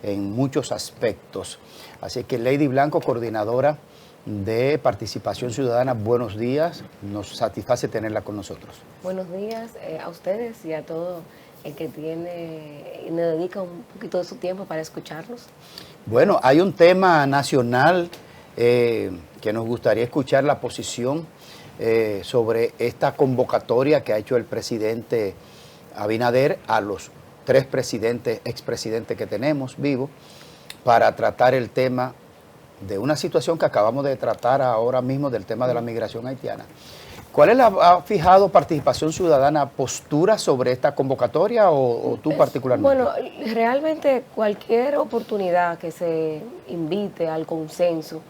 en muchos aspectos. Así que Lady Blanco, coordinadora de Participación Ciudadana, buenos días, nos satisface tenerla con nosotros. Buenos días a ustedes y a todo el que tiene y me dedica un poquito de su tiempo para escucharnos. Bueno, hay un tema nacional que nos gustaría escuchar la posición sobre esta convocatoria que ha hecho el presidente Abinader a los 3 expresidentes que tenemos vivos para tratar el tema de una situación que acabamos de tratar ahora mismo, del tema de la migración haitiana. ¿Cuál ha fijado Participación Ciudadana postura sobre esta convocatoria o tú particularmente? Bueno, realmente cualquier oportunidad que se invite al consenso,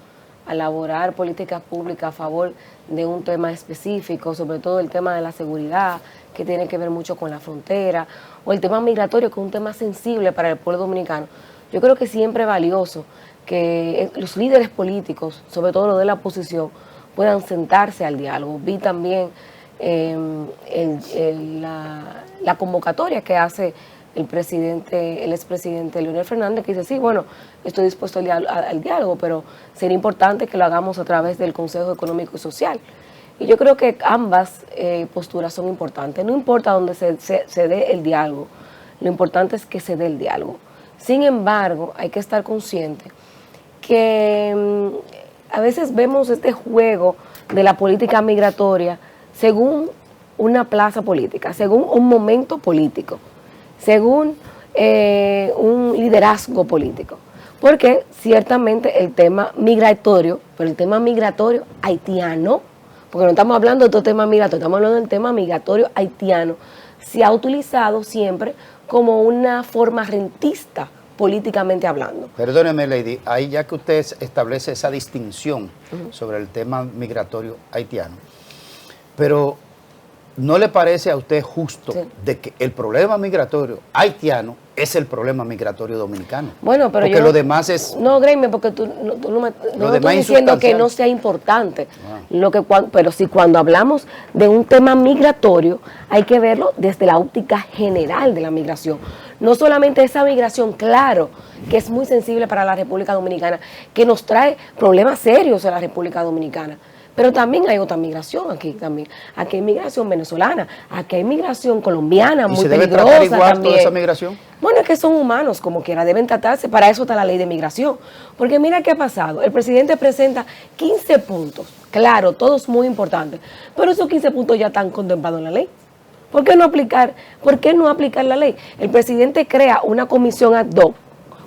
a elaborar políticas públicas a favor de un tema específico, sobre todo el tema de la seguridad, que tiene que ver mucho con la frontera, o el tema migratorio, que es un tema sensible para el pueblo dominicano, yo creo que siempre es valioso que los líderes políticos, sobre todo los de la oposición, puedan sentarse al diálogo. Vi también la convocatoria que hace el expresidente Leonel Fernández, que dice, sí, bueno, estoy dispuesto al diálogo, pero sería importante que lo hagamos a través del Consejo Económico y Social. Y yo creo que ambas posturas son importantes. No importa dónde se dé el diálogo, lo importante es que se dé el diálogo. Sin embargo, hay que estar consciente que a veces vemos este juego de la política migratoria según una plaza política, según un momento político, según un liderazgo político. Porque ciertamente el tema migratorio, pero el tema migratorio haitiano, porque no estamos hablando de otro tema migratorio, estamos hablando del tema migratorio haitiano, se ha utilizado siempre como una forma rentista, políticamente hablando. Perdóneme, Lady, ahí ya que usted establece esa distinción sobre el tema migratorio haitiano, pero ¿no le parece a usted justo de que el problema migratorio haitiano es el problema migratorio dominicano? Bueno, pero porque lo demás es... No, créeme, porque tú no estoy diciendo que no sea importante. Pero si cuando hablamos de un tema migratorio, hay que verlo desde la óptica general de la migración. No solamente esa migración, claro, que es muy sensible para la República Dominicana, que nos trae problemas serios a la República Dominicana. Pero también hay otra migración aquí también. Aquí hay migración venezolana, aquí hay migración colombiana, muy peligrosa también. ¿Y se debe tratar igual toda esa migración? Bueno, es que son humanos, como quiera, deben tratarse. Para eso está la ley de migración. Porque mira qué ha pasado. El presidente presenta 15 puntos. Claro, todos muy importantes. Pero esos 15 puntos ya están contemplados en la ley. ¿Por qué no aplicar la ley? El presidente crea una comisión ad hoc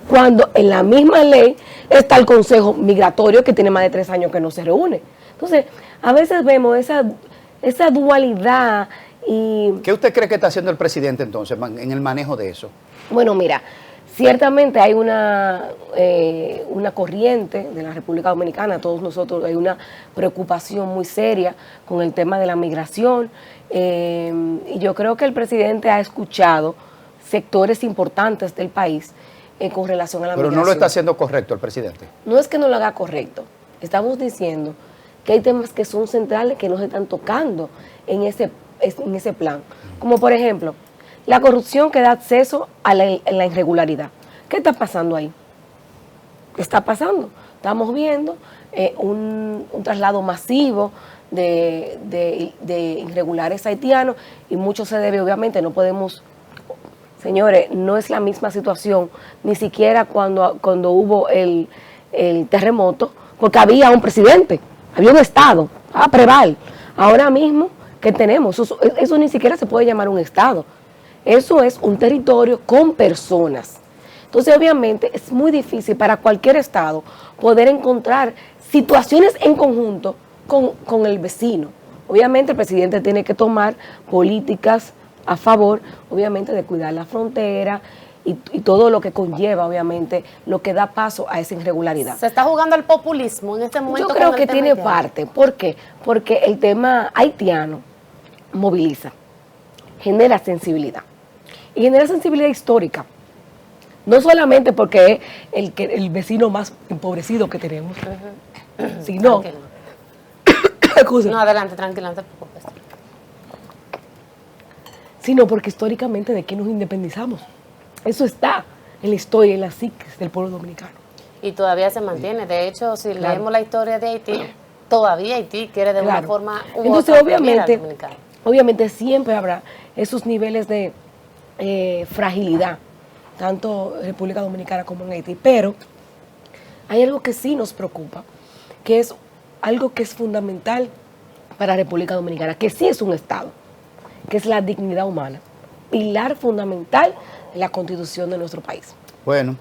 cuando en la misma ley está el Consejo Migratorio, que tiene más de 3 años que no se reúne. Entonces, a veces vemos esa dualidad y... ¿Qué usted cree que está haciendo el presidente entonces en el manejo de eso? Bueno, mira, ciertamente hay una corriente de la República Dominicana, todos nosotros hay una preocupación muy seria con el tema de la migración y yo creo que el presidente ha escuchado sectores importantes del país con relación a la migración. Pero no lo está haciendo correcto el presidente. No es que no lo haga correcto, estamos diciendo que hay temas que son centrales que no se están tocando en ese plan. Como por ejemplo, la corrupción que da acceso a la irregularidad. ¿Qué está pasando ahí? ¿Qué está pasando? Estamos viendo un traslado masivo de irregulares haitianos y mucho se debe, obviamente, no podemos... Señores, no es la misma situación, ni siquiera cuando hubo el terremoto, porque había un presidente. Había un Estado, Preval. Ahora mismo, ¿qué tenemos? Eso ni siquiera se puede llamar un Estado. Eso es un territorio con personas. Entonces, obviamente, es muy difícil para cualquier estado poder encontrar situaciones en conjunto con el vecino. Obviamente, el presidente tiene que tomar políticas a favor, obviamente, de cuidar la frontera y todo lo que conlleva, obviamente, lo que da paso a esa irregularidad. Se está jugando al populismo en este momento. Yo creo con que el tema tiene haitiano. parte. ¿Por qué? Porque el tema haitiano moviliza, genera sensibilidad. Y genera sensibilidad histórica. No solamente porque es el vecino más empobrecido que tenemos, sino... Tranquilo. Excusa. No, adelante, tranquila, no te preocupes. Sino porque históricamente de qué nos independizamos. Eso está en la historia, en la psiquis del pueblo dominicano. Y todavía se mantiene. De hecho, si Claro. leemos la historia de Haití, todavía Haití quiere de una Claro. forma u Entonces, otra oprimir al dominicano. obviamente siempre habrá esos niveles de fragilidad, tanto en República Dominicana como en Haití. Pero hay algo que sí nos preocupa, que es algo que es fundamental para República Dominicana, que sí es un Estado, que es la dignidad humana, pilar fundamental de la Constitución de nuestro país. Bueno,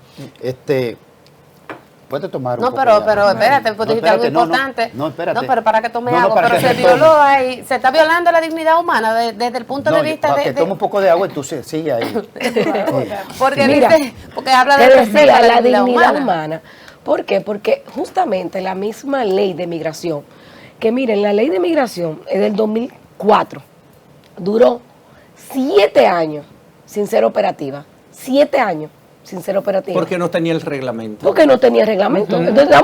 puede tomar un No, poco pero de agua. espérate, porque dijiste algo espérate, no, importante. No, espérate. No, pero para que tome No, no, agua, para pero que se retome. violó ahí, se está violando la dignidad humana desde el punto de No, vista para de... que tome un poco de agua y tú sigue ahí. porque Mira, dice, porque habla Te de respeto decía, a la dignidad humana. ¿Por qué? Porque justamente la misma ley de migración, que miren, la ley de migración es del 2004, duró 7 años sin ser operativa, 7 años sin ser operativa. Porque no tenía el reglamento. Porque no tenía reglamento. Entonces,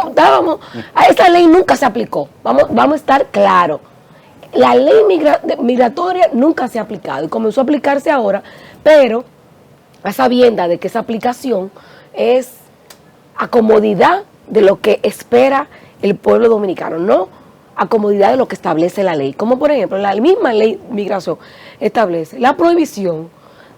a esa ley nunca se aplicó. Vamos a estar claros. La ley migratoria nunca se ha aplicado y comenzó a aplicarse ahora, pero a sabiendas de que esa aplicación es a comodidad de lo que espera el pueblo dominicano, no a comodidad de lo que establece la ley. Como por ejemplo, la misma ley de migración establece la prohibición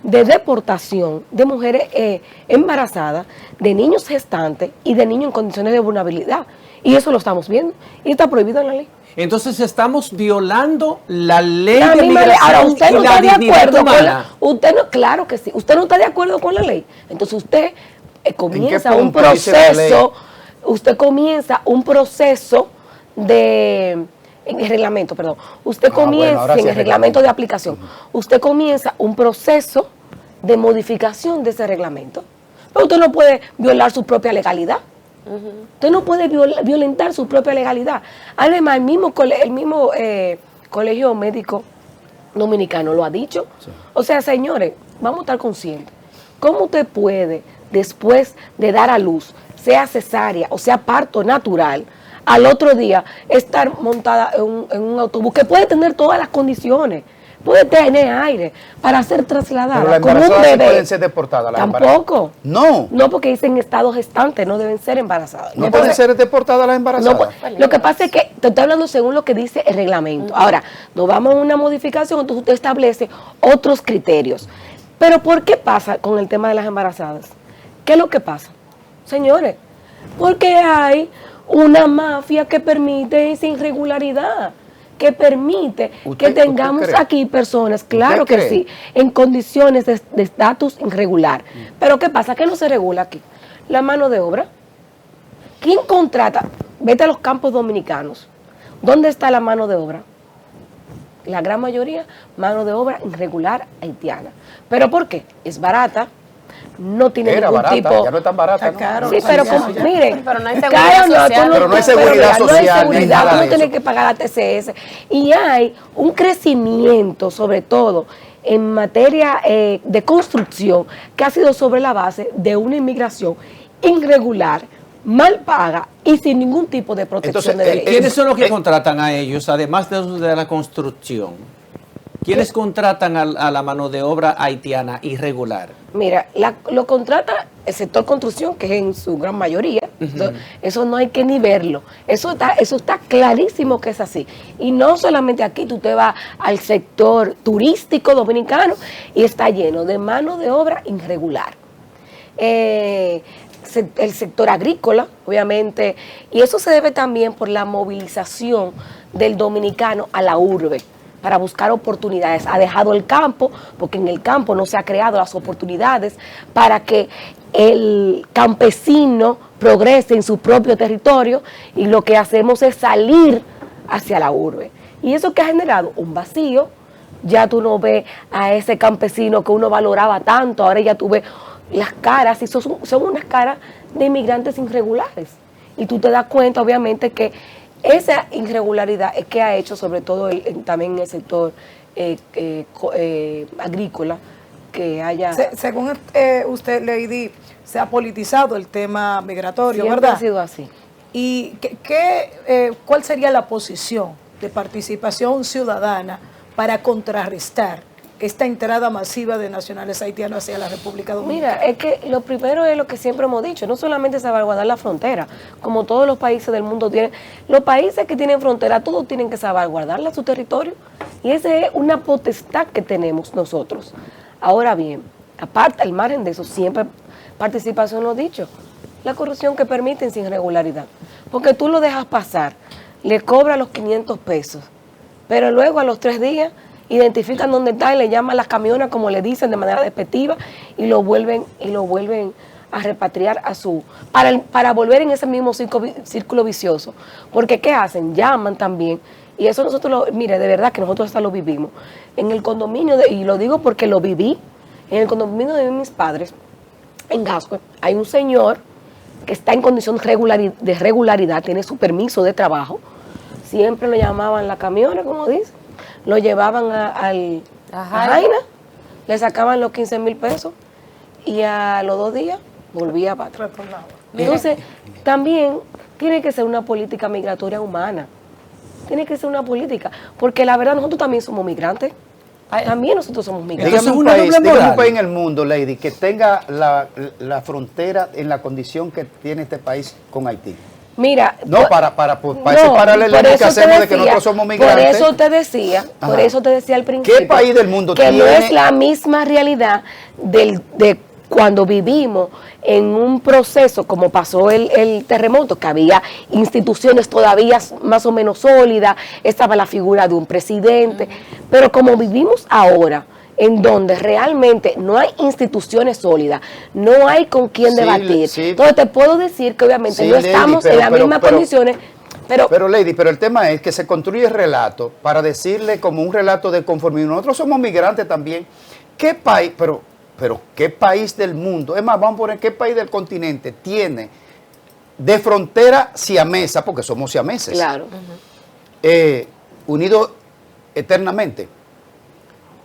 de deportación de mujeres embarazadas, de niños gestantes y de niños en condiciones de vulnerabilidad. Y eso lo estamos viendo y está prohibido en la ley. Entonces estamos violando la ley La de misma ley. Ahora, migración usted no y la está de dignidad acuerdo con humana. usted no, claro que sí. Usted no está de acuerdo con la ley. Entonces usted comienza un punto dice la ley? proceso, usted comienza un proceso en el reglamento, perdón. Usted comienza ahora sí en el el reglamento reglamento. de aplicación. Usted comienza un proceso de modificación de ese reglamento. Pero usted no puede violar su propia legalidad. Usted no puede violentar su propia legalidad. Además, el mismo Colegio Médico Dominicano lo ha dicho. Sí. O sea, señores, vamos a estar conscientes. ¿Cómo usted puede, después de dar a luz, sea cesárea o sea parto natural, al otro día estar montada en un autobús que puede tener todas las condiciones? Puede tener aire para ser trasladada Pero las como un embarazadas sí bebé. pueden ser deportadas. las Tampoco. embarazadas. No, No, porque dicen estado gestante, no deben ser embarazadas. no Entonces, pueden ser deportadas las embarazadas. no, pues, lo que pasa es que te estoy hablando según lo que dice el reglamento. Ahora, nos vamos a una modificación, entonces usted establece otros criterios. Pero ¿por qué pasa con el tema de las embarazadas? ¿Qué es lo que pasa? Señores, porque hay una mafia que permite esa irregularidad, que permite que tengamos cree? aquí personas, claro ¿Usted que cree? sí, en condiciones de estatus irregular. Pero ¿qué pasa? ¿Qué no se regula aquí? La mano de obra. ¿Quién contrata? Vete a los campos dominicanos. ¿Dónde está la mano de obra? La gran mayoría, mano de obra irregular haitiana. ¿Pero por qué? Es barata, no tiene Era ningún barata, tipo... ya no es tan barata. Está caro. Sí, pero miren, Pero no hay seguridad caro social. Pero no hay seguridad mira, no hay social, ni seguridad, nada tú no de tienes eso. que pagar la TCS. Y hay un crecimiento, sobre todo, en materia de construcción, que ha sido sobre la base de una inmigración irregular, mal paga y sin ningún tipo de protección Entonces, de derechos. ¿Quiénes son los que contratan a ellos, además de la construcción? ¿Quiénes contratan a la mano de obra haitiana irregular? Mira, lo contrata el sector construcción, que es en su gran mayoría. Eso no hay que ni verlo. Eso está clarísimo que es así. Y no solamente aquí, tú te vas al sector turístico dominicano y está lleno de mano de obra irregular. El sector agrícola, obviamente, y eso se debe también por la movilización del dominicano a la urbe. para buscar oportunidades. Ha dejado el campo, porque en el campo no se ha creado las oportunidades para que el campesino progrese en su propio territorio, y lo que hacemos es salir hacia la urbe. Y eso que ha generado un vacío. Ya tú no ves a ese campesino que uno valoraba tanto, ahora ya tú ves las caras, y son unas caras de inmigrantes irregulares. Y tú te das cuenta, obviamente, que esa irregularidad es que ha hecho, sobre todo también en el sector agrícola, que haya... Según usted, Lady, se ha politizado el tema migratorio, siempre ¿verdad? ha sido así. ¿Y cuál sería la posición de participación ciudadana para contrarrestar esta entrada masiva de nacionales haitianos hacia la República Dominicana? Mira, es que lo primero es lo que siempre hemos dicho, no solamente salvaguardar la frontera, como todos los países del mundo tienen. Los países que tienen frontera, todos tienen que salvaguardarla, su territorio, y esa es una potestad que tenemos nosotros. Ahora bien, aparte, al margen de eso, siempre participación, lo he dicho, la corrupción que permiten sin regularidad, porque tú lo dejas pasar, le cobras los 500 pesos, pero luego a los 3 días identifican dónde está y le llaman las camionas, como le dicen, de manera despectiva, y lo vuelven a repatriar para volver en ese mismo círculo vicioso. Porque ¿qué hacen? Llaman también, y eso nosotros mire, de verdad que nosotros hasta lo vivimos. En el condominio, y lo digo porque lo viví, en el condominio de mis padres, en Gascue, hay un señor que está en condición de regularidad, tiene su permiso de trabajo, siempre lo llamaban la camiona, como dicen, lo llevaban a Jaina, le sacaban los 15,000 pesos y a los 2 días volvía para atrás. Entonces, también tiene que ser una política migratoria humana, tiene que ser una política, porque la verdad nosotros también somos migrantes, también nosotros somos migrantes. Dígame un país en el mundo, Lady, que tenga la frontera en la condición que tiene este país con Haití. Mira, no, para ese paralelismo que hacemos de que nosotros somos migrantes. Por eso te decía al principio. ¿Qué país del mundo que tiene? No es la misma realidad de cuando vivimos en un proceso como pasó el terremoto, que había instituciones todavía más o menos sólidas, estaba la figura de un presidente, pero como vivimos ahora, en donde realmente no hay instituciones sólidas, no hay con quién debatir. Sí. Entonces te puedo decir que obviamente no estamos en las mismas condiciones. Pero Lady, pero el tema es que se construye el relato para decirle como un relato de conformismo. Nosotros somos migrantes también. ¿Qué país, pero qué país del mundo, es más, vamos a poner qué país del continente tiene de frontera siamesa, porque somos siameses, claro, unidos eternamente,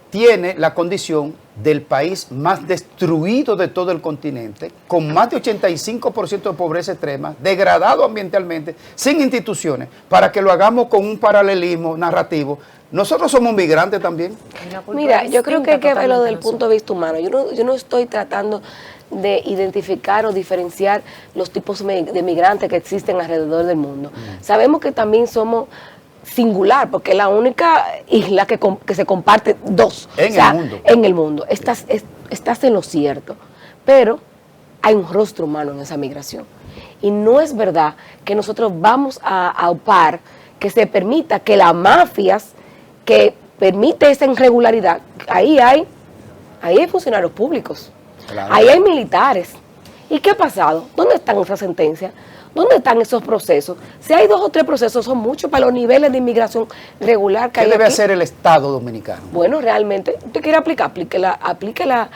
tiene la condición del país más destruido de todo el continente, con más de 85% de pobreza extrema, degradado ambientalmente, sin instituciones, para que lo hagamos con un paralelismo narrativo? Nosotros somos migrantes también. Mira, yo creo que hay que verlo desde el punto de vista humano. Yo no estoy tratando de identificar o diferenciar los tipos de migrantes que existen alrededor del mundo. Sabemos que también somos singular, porque es la única isla que se comparte dos en el mundo. Estás en lo cierto, pero hay un rostro humano en esa migración. Y no es verdad que nosotros vamos a aupar que se permita que las mafias que permite esa irregularidad, ahí hay funcionarios públicos, claro, ahí hay militares. ¿Y qué ha pasado? ¿Dónde están esas sentencias? ¿Dónde están esos procesos? Si hay 2 o 3 procesos, son muchos para los niveles de inmigración regular que hay. ¿Qué debe aquí hacer el Estado dominicano? Bueno, realmente, usted quiere aplique la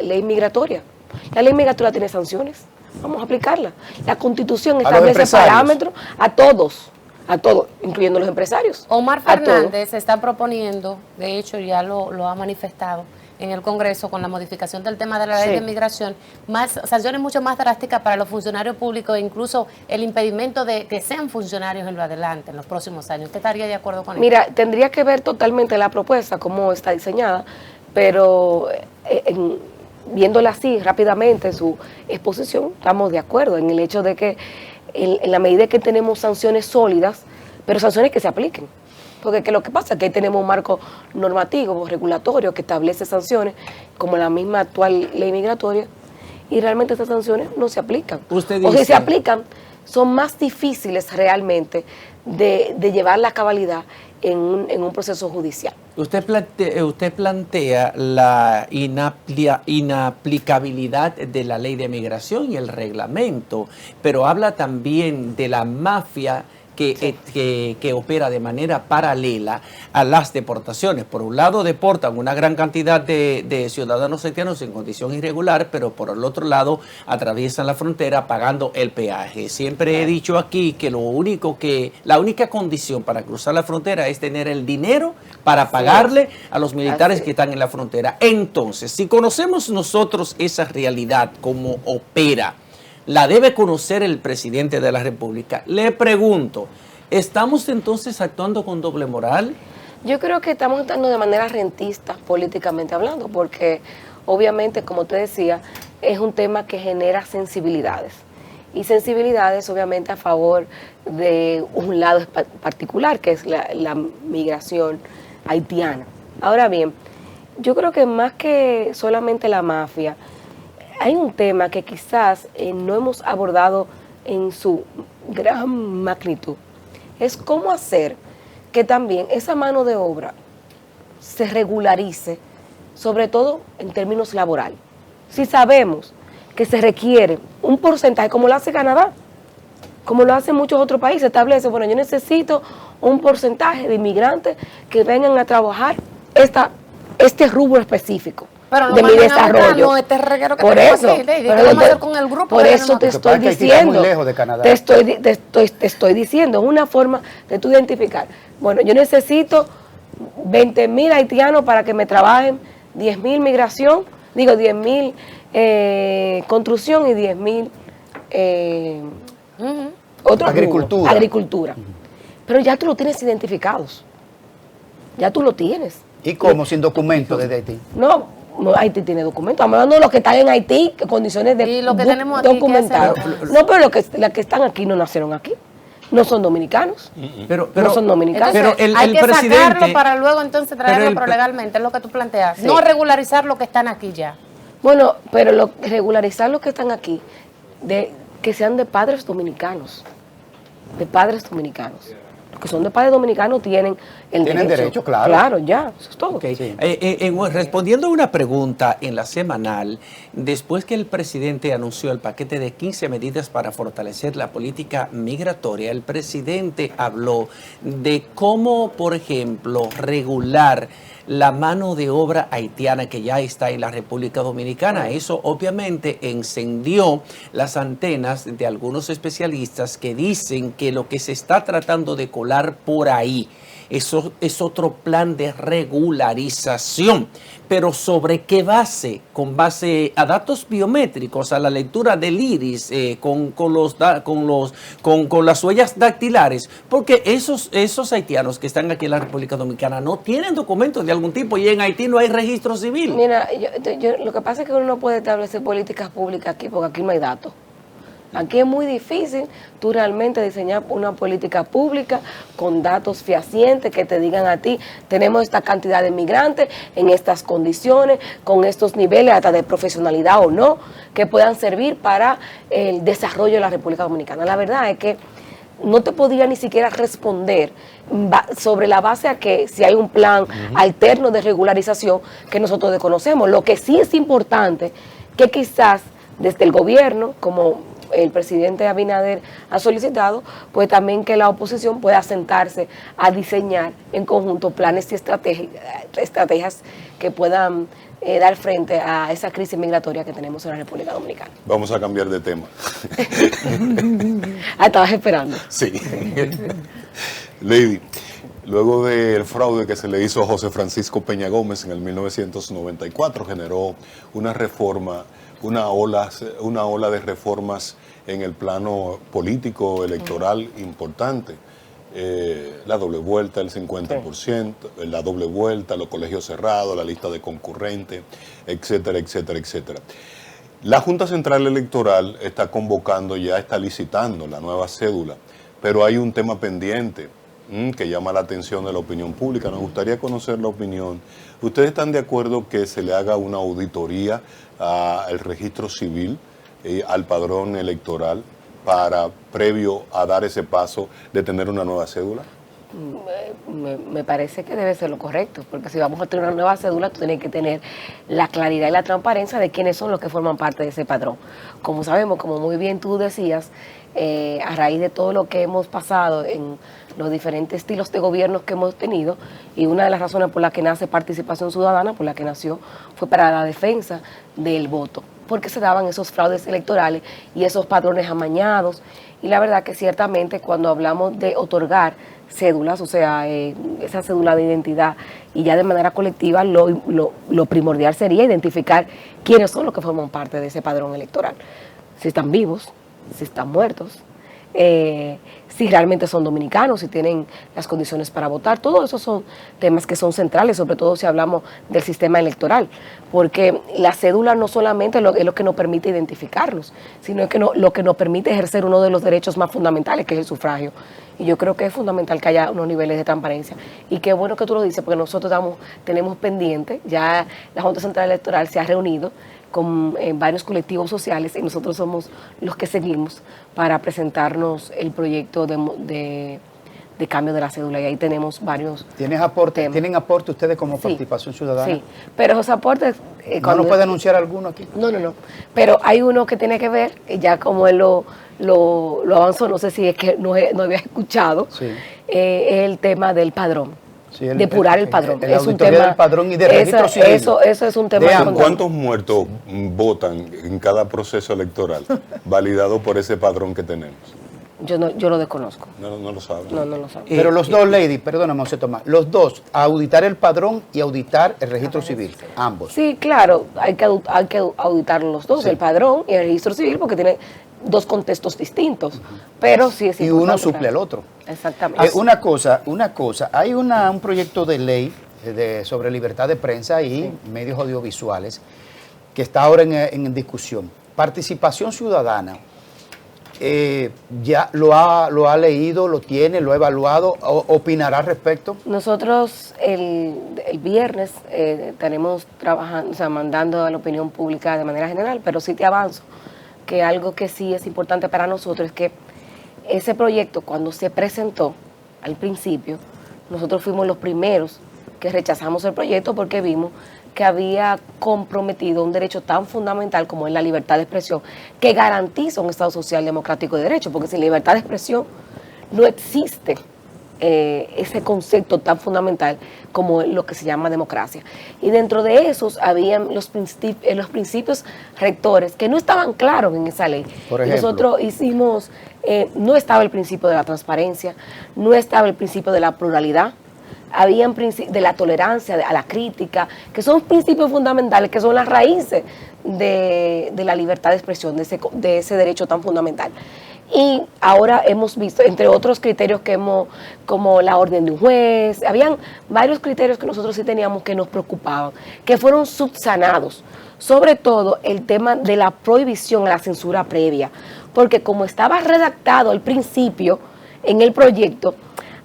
ley migratoria. La ley migratoria tiene sanciones, vamos a aplicarla. La Constitución establece parámetros a todos, incluyendo los empresarios. Omar Fernández está proponiendo, de hecho ya lo ha manifestado en el Congreso con la modificación del tema de la ley de migración, sanciones mucho más drásticas para los funcionarios públicos e incluso el impedimento de que sean funcionarios en lo adelante, en los próximos años. ¿Usted estaría de acuerdo con eso? Mira, tendría que ver totalmente la propuesta, cómo está diseñada, pero viéndola así rápidamente, su exposición, estamos de acuerdo en el hecho de que en la medida que tenemos sanciones sólidas, pero sanciones que se apliquen. Porque lo que pasa es que ahí tenemos un marco normativo, regulatorio, que establece sanciones, como la misma actual ley migratoria, y realmente esas sanciones no se aplican. O si se aplican, son más difíciles realmente de llevar la cabalidad en un proceso judicial. Usted plantea la inaplicabilidad de la ley de migración y el reglamento, pero habla también de la mafia que opera de manera paralela a las deportaciones. Por un lado, deportan una gran cantidad de ciudadanos haitianos en condición irregular, pero por el otro lado, atraviesan la frontera pagando el peaje. Siempre he dicho aquí que la única condición para cruzar la frontera es tener el dinero para pagarle a los militares que están en la frontera. Entonces, si conocemos nosotros esa realidad, cómo opera, la debe conocer el presidente de la República. Le pregunto, ¿estamos entonces actuando con doble moral? Yo creo que estamos actuando de manera rentista, políticamente hablando, porque obviamente, como te decía, es un tema que genera sensibilidades. Y sensibilidades, obviamente, a favor de un lado particular, que es la migración haitiana. Ahora bien, yo creo que más que solamente la mafia, hay un tema que quizás no hemos abordado en su gran magnitud. Es cómo hacer que también esa mano de obra se regularice, sobre todo en términos laborales. Si sabemos que se requiere un porcentaje, como lo hace Canadá, como lo hacen muchos otros países, establece, bueno, yo necesito un porcentaje de inmigrantes que vengan a trabajar este rubro específico. Pero no de mi van a desarrollo. no, este reguero que Por tenemos eso, aquí, Lady, ¿qué pero vamos a hacer con el grupo? por que eso tenemos? te Lo que estoy pasa es que Haití está diciendo, muy lejos de Canadá. te estoy diciendo, es una forma de tú identificar. Bueno, yo necesito 20,000 haitianos para que me trabajen 10,000 migración, 10,000 construcción y 10,000 otro Agricultura. agricultura. Pero ya tú lo tienes identificados. Ya tú lo tienes. ¿Y cómo? Sin documento desde Haití. No, Haití tiene documentos. Estamos hablando de los que están en Haití, condiciones de Y lo que tenemos aquí, ¿qué documentados. hacemos? No, pero los que están aquí no nacieron aquí. No son dominicanos. No son dominicanos. Entonces, Pero hay que presidente, sacarlo para luego entonces traerlo, pero el- legalmente, es lo que tú planteas. Sí. No regularizar lo que están aquí ya. Bueno, pero regularizar los que están aquí, que sean de padres dominicanos. De padres dominicanos. Los que son de padres dominicanos tienen el Tienen derecho, claro. Claro, ya, eso es todo. Ok. Respondiendo a una pregunta en la semanal, después que el presidente anunció el paquete de 15 medidas para fortalecer la política migratoria, el presidente habló de cómo, por ejemplo, regular la mano de obra haitiana que ya está en la República Dominicana. Eso obviamente encendió las antenas de algunos especialistas que dicen que lo que se está tratando de colar por ahí, eso es otro plan de regularización. Pero ¿sobre qué base? Con base a datos biométricos, a la lectura del iris, con las huellas dactilares. Porque esos haitianos que están aquí en la República Dominicana no tienen documentos de algún tipo y en Haití no hay registro civil. Mira, lo que pasa es que uno no puede establecer políticas públicas aquí porque aquí no hay datos. Aquí es muy difícil tú realmente diseñar una política pública con datos fehacientes que te digan a ti, tenemos esta cantidad de migrantes en estas condiciones, con estos niveles hasta de profesionalidad o no, que puedan servir para el desarrollo de la República Dominicana. La verdad es que no te podría ni siquiera responder sobre la base a que si hay un plan alterno de regularización que nosotros desconocemos. Lo que sí es importante que quizás desde el gobierno, como el presidente Abinader ha solicitado, pues también que la oposición pueda sentarse a diseñar en conjunto planes y estrategias que puedan dar frente a esa crisis migratoria que tenemos en la República Dominicana. Vamos a cambiar de tema. Estabas esperando. Sí. Lady, luego del fraude que se le hizo a José Francisco Peña Gómez en el 1994, generó una reforma, una ola de reformas en el plano político, electoral importante. La doble vuelta, el 50%, la doble vuelta, los colegios cerrados, la lista de concurrentes, etcétera, etcétera, etcétera. La Junta Central Electoral está convocando, ya está licitando la nueva cédula, pero hay un tema pendiente que llama la atención de la opinión pública. Nos gustaría conocer la opinión. ¿Ustedes están de acuerdo que se le haga una auditoría al registro civil, al padrón electoral, previo a dar ese paso de tener una nueva cédula? me parece que debe ser lo correcto, porque si vamos a tener una nueva cédula, tú tienes que tener la claridad y la transparencia de quiénes son los que forman parte de ese padrón. Como sabemos, como muy bien tú decías, a raíz de todo lo que hemos pasado en los diferentes estilos de gobierno que hemos tenido, y una de las razones por las que nace Participación Ciudadana, por la que nació, fue para la defensa del voto, porque se daban esos fraudes electorales y esos padrones amañados. Y la verdad que ciertamente cuando hablamos de otorgar cédulas, o sea, esa cédula de identidad, y ya de manera colectiva, lo primordial sería identificar quiénes son los que forman parte de ese padrón electoral. Si están vivos, si están muertos, si realmente son dominicanos, si tienen las condiciones para votar. Todos esos son temas que son centrales, sobre todo si hablamos del sistema electoral, porque la cédula no solamente es lo que nos permite identificarnos, sino que lo que nos permite ejercer uno de los derechos más fundamentales, que es el sufragio. Y yo creo que es fundamental que haya unos niveles de transparencia. Y qué bueno que tú lo dices, porque nosotros tenemos pendiente, ya la Junta Central Electoral se ha reunido con varios colectivos sociales, y nosotros somos los que seguimos para presentarnos el proyecto de cambio de la cédula, y ahí tenemos varios. ¿Tienen aporte ustedes como Participación Ciudadana? Sí, pero esos aportes... ¿No nos puede anunciar alguno aquí? No, pero hay uno que tiene que ver, ya como él lo avanzó, no sé si es que no había escuchado, sí. El tema del padrón. Sí, depurar el padrón. Es un tema del padrón y de registro civil. Eso es un tema. ¿Cuántos muertos votan en cada proceso electoral validado por ese padrón que tenemos? Yo lo desconozco. No lo saben. No lo saben. Pero los dos, Lady, perdóname, José Tomás, los dos, auditar el padrón y auditar el registro civil, ambos. Sí, claro, hay que auditar los dos, sí. El padrón y el registro civil, porque tiene dos contextos distintos, pero sí es importante. Y uno suple al otro. Exactamente. Una cosa, hay un proyecto de ley sobre libertad de prensa y medios audiovisuales que está ahora en discusión. Participación Ciudadana, ¿ya lo ha leído, lo tiene, lo ha evaluado, opinará al respecto? Nosotros el viernes estaremos trabajando, o sea, mandando a la opinión pública de manera general, pero sí te avanzo que algo que sí es importante para nosotros es que ese proyecto, cuando se presentó al principio, nosotros fuimos los primeros que rechazamos el proyecto porque vimos que había comprometido un derecho tan fundamental como es la libertad de expresión, que garantiza un Estado social, democrático y de derecho, porque sin libertad de expresión no existe ese concepto tan fundamental como lo que se llama democracia. Y dentro de esos habían los principios rectores que no estaban claros en esa ley. Por ejemplo, nosotros hicimos, no estaba el principio de la transparencia, no estaba el principio de la pluralidad, habían de la tolerancia, a la crítica, que son principios fundamentales, que son las raíces de la libertad de expresión, de ese derecho tan fundamental. Y ahora hemos visto, entre otros criterios como la orden de un juez, habían varios criterios que nosotros sí teníamos que nos preocupaban, que fueron subsanados, sobre todo el tema de la prohibición a la censura previa, porque como estaba redactado al principio en el proyecto,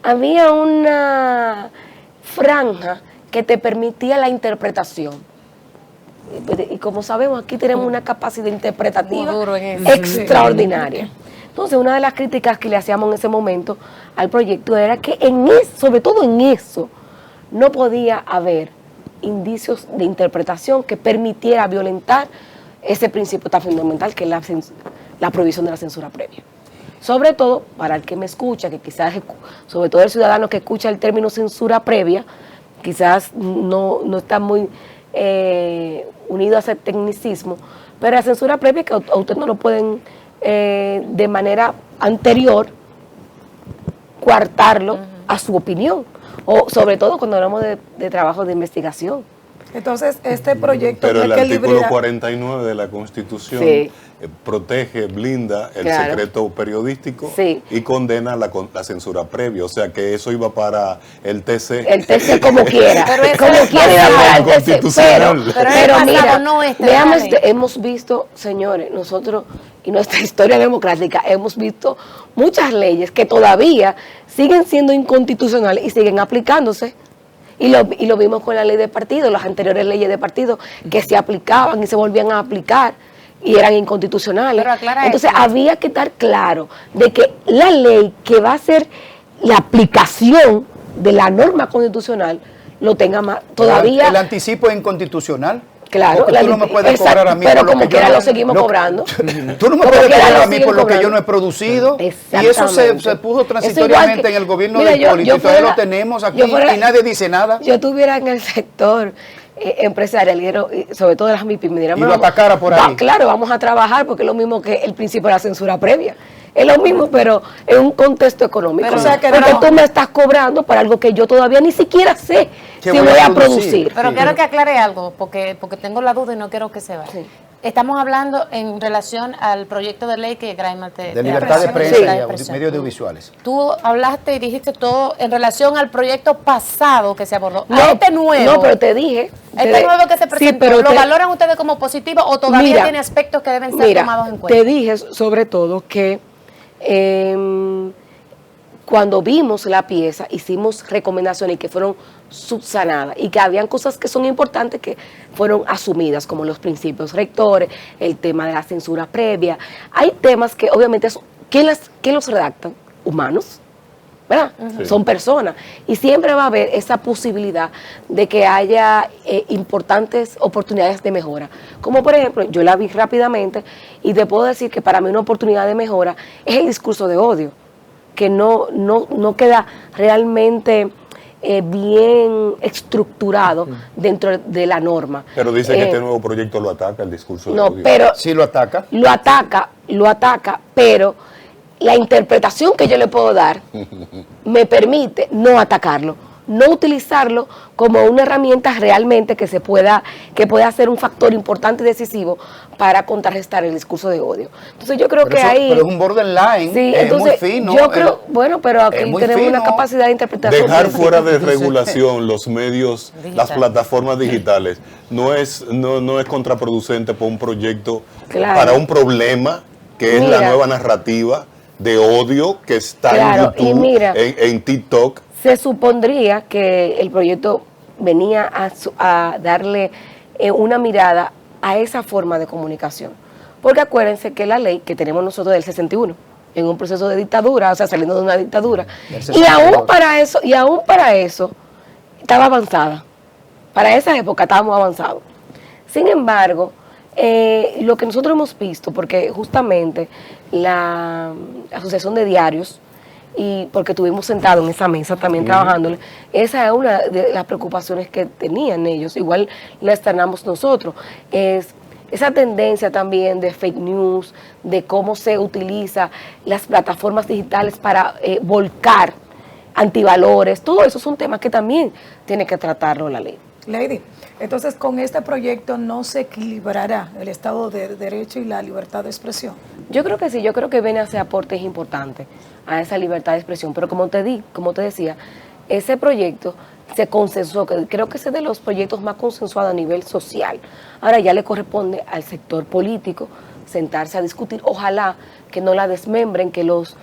había una franja que te permitía la interpretación. Y como sabemos, aquí tenemos una capacidad interpretativa extraordinaria. Entonces, una de las críticas que le hacíamos en ese momento al proyecto era que sobre todo en eso, no podía haber indicios de interpretación que permitiera violentar ese principio tan fundamental que es la prohibición de la censura previa. Sobre todo, para el que me escucha, que quizás, sobre todo el ciudadano que escucha el término censura previa, quizás no está muy unido a ese tecnicismo, pero la censura previa es que a usted no lo pueden de manera anterior coartarlo a su opinión, o sobre todo cuando hablamos de trabajo de investigación. Entonces, este proyecto... Pero el artículo 49 de la Constitución protege, blinda el secreto periodístico y condena la censura previa. O sea que eso iba para el TC. El TC como quiera. Como quiera el TC. Pero mira, hemos visto, señores, nosotros y nuestra historia democrática, hemos visto muchas leyes que todavía siguen siendo inconstitucionales y siguen aplicándose. Y lo vimos con la ley de partido, las anteriores leyes de partido que se aplicaban y se volvían a aplicar y eran inconstitucionales. Entonces había que estar claro de que la ley que va a ser la aplicación de la norma constitucional lo tenga más todavía. El anticipo es inconstitucional. Claro, tú no me puedes cobrar a mí pero por lo como que quiera yo lo seguimos cobrando. Tú no me Como puedes quiera cobrar lo a mí siguen por lo que yo no cobrando. he producido. Y eso Exactamente. se puso Eso transitoriamente igual que- en el gobierno mira, de yo Hipólito. Y todavía fuera- lo tenemos aquí yo fuera- y nadie dice nada. Yo estuviera en el sector empresarial y sobre todo de las MIPIM, me dirán, Y lo "Bueno, atacara por ahí". claro, vamos a trabajar porque es lo mismo que el principio de la censura previa. Es lo mismo, pero en un contexto económico. Pero, o sea, que porque no- tú me estás cobrando para algo que yo todavía ni siquiera sé ¿Qué si voy a voy a producir? producir. Pero Sí. quiero que aclare algo, porque tengo la duda y no quiero que se vaya. Sí. Estamos hablando en relación al proyecto de ley que Graimer te De libertad de Sí. prensa Libertad de y expresión. medios audiovisuales. Tú hablaste y dijiste todo en relación al proyecto pasado que se abordó. A este nuevo. No, pero te dije. Este nuevo que se presentó, pero ¿lo valoran ustedes como positivo o todavía Mira, tiene aspectos que deben ser tomados en cuenta? Te dije sobre todo que cuando vimos la pieza hicimos recomendaciones que fueron subsanadas y que habían cosas que son importantes que fueron asumidas, como los principios rectores, el tema de la censura previa. Hay temas que obviamente, ¿quién los redactan? Humanos, ¿verdad? Sí. Son personas. Y siempre va a haber esa posibilidad de que haya importantes oportunidades de mejora. Como por ejemplo, yo la vi rápidamente y te puedo decir que para mí una oportunidad de mejora es el discurso de odio, que no queda realmente bien estructurado dentro de la norma. Pero dice que este nuevo proyecto lo ataca, el discurso de No, odio. pero Sí lo ataca. lo ataca, pero la interpretación que yo le puedo dar me permite no atacarlo, no utilizarlo como una herramienta realmente que pueda ser un factor importante y decisivo para contrarrestar el discurso de odio. Entonces yo creo Pero que eso- ahí... pero es un borderline, Sí, es entonces, muy fino. yo creo, bueno, pero aquí es muy tenemos una fino. capacidad de interpretación. Dejar bien fuera de difícil. regulación los medios, las Digital. plataformas digitales, no es contraproducente por un proyecto, Claro. para un problema que es Mira. la nueva narrativa de odio que está Claro, y en YouTube, mira. en TikTok. Se supondría que el proyecto venía a darle una mirada a esa forma de comunicación. Porque acuérdense que la ley que tenemos nosotros del 61, en un proceso de dictadura, o sea, saliendo de una dictadura, Del y 62. aún para eso, estaba avanzada. Para esa época estábamos avanzados. Sin embargo, lo que nosotros hemos visto, porque justamente la Asociación de Diarios, y porque estuvimos sentados en esa mesa también trabajándole, esa es una de las preocupaciones que tenían ellos, igual la externamos nosotros, es esa tendencia también de fake news, de cómo se utiliza las plataformas digitales para volcar antivalores, todo eso son temas que también tiene que tratarlo la ley. Lady, entonces con este proyecto no se equilibrará el Estado de Derecho y la libertad de expresión. Yo creo que sí, yo creo que viene a hacer aportes importantes a esa libertad de expresión, pero como te decía, ese proyecto se consensuó, que creo que es de los proyectos más consensuados a nivel social. Ahora ya le corresponde al sector político sentarse a discutir, ojalá que no la desmembren, que los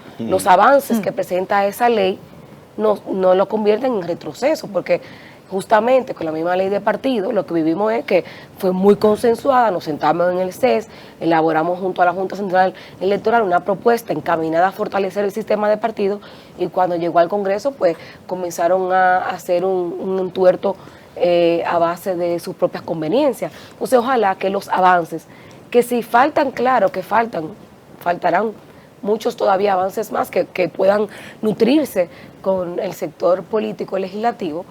avances que presenta esa ley no lo conviertan en retroceso, porque justamente con la misma ley de partido, lo que vivimos es que fue muy consensuada, nos sentamos en el CES, elaboramos junto a la Junta Central Electoral una propuesta encaminada a fortalecer el sistema de partidos, y cuando llegó al Congreso, pues comenzaron a hacer un tuerto a base de sus propias conveniencias. Entonces, ojalá que los avances, que si faltan, claro que faltarán muchos todavía avances más que puedan nutrirse con el sector político y legislativo,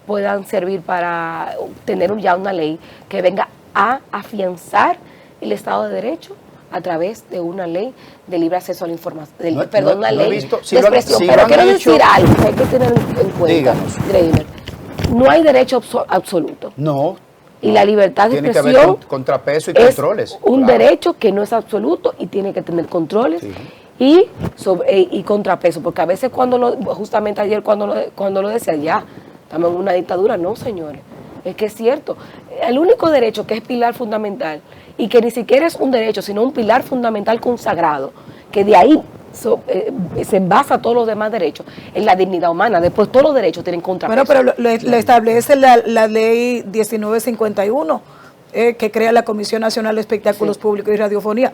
puedan servir para tener ya una ley que venga a afianzar el Estado de Derecho a través de una ley de libre acceso a la información, una no he ley visto, si de lo han- expresión. si Pero lo han quiero hecho- decir algo que hay que tener en cuenta, Díganos. Greiner. No hay derecho absoluto. No. Y la libertad de Tiene que haber expresión contrapeso y es controles. un claro. derecho que no es absoluto y tiene que tener controles Sí. y contrapeso, porque a veces justamente ayer cuando lo decía, ya estamos en una dictadura. No, señores, es que es cierto, el único derecho que es pilar fundamental y que ni siquiera es un derecho, sino un pilar fundamental consagrado, que de ahí se basa todos los demás derechos, en la dignidad humana. Después todos los derechos tienen contrapeso. Bueno, pero lo establece la ley 1951, que crea la Comisión Nacional de Espectáculos Públicos y Radiofonía.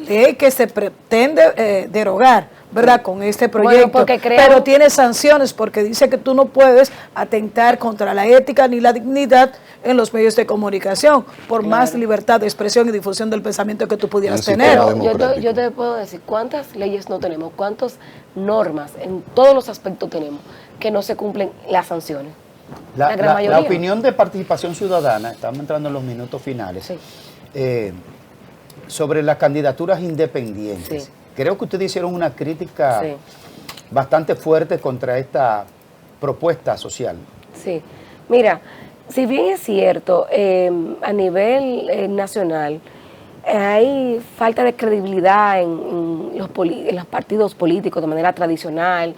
ley que se pretende derogar, ¿verdad? Con este proyecto, porque pero tiene sanciones porque dice que tú no puedes atentar contra la ética ni la dignidad en los medios de comunicación, por más libertad de expresión y difusión del pensamiento que tú pudieras tener. Yo te puedo decir cuántas leyes no tenemos, cuántas normas en todos los aspectos tenemos que no se cumplen las sanciones. La gran mayoría. La opinión de participación ciudadana, estamos entrando en los minutos finales, Sí. sobre las candidaturas independientes. Sí. Creo que ustedes hicieron una crítica Sí. bastante fuerte contra esta propuesta social. Sí, mira, si bien es cierto, a nivel nacional hay falta de credibilidad en los partidos políticos de manera tradicional,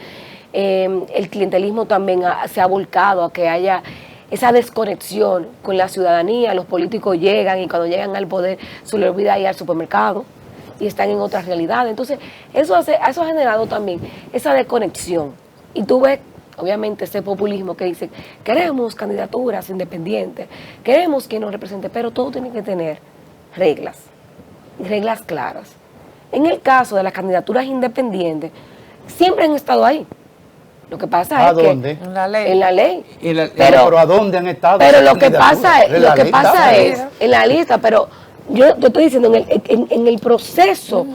el clientelismo también se ha volcado a que haya esa desconexión con la ciudadanía, los políticos llegan y cuando llegan al poder se les olvida ir al supermercado y están en otras realidades. Entonces, eso ha generado también esa desconexión. Y tú ves, obviamente, ese populismo que dice, queremos candidaturas independientes, queremos quien nos represente, pero todo tiene que tener reglas claras. En el caso de las candidaturas independientes, siempre han estado ahí. Lo que pasa ¿A es dónde? que En la ley. en la ley. Pero ¿a dónde han estado? Pero esas lo que pasa candidaturas? es en la lista, pero yo estoy diciendo en el proceso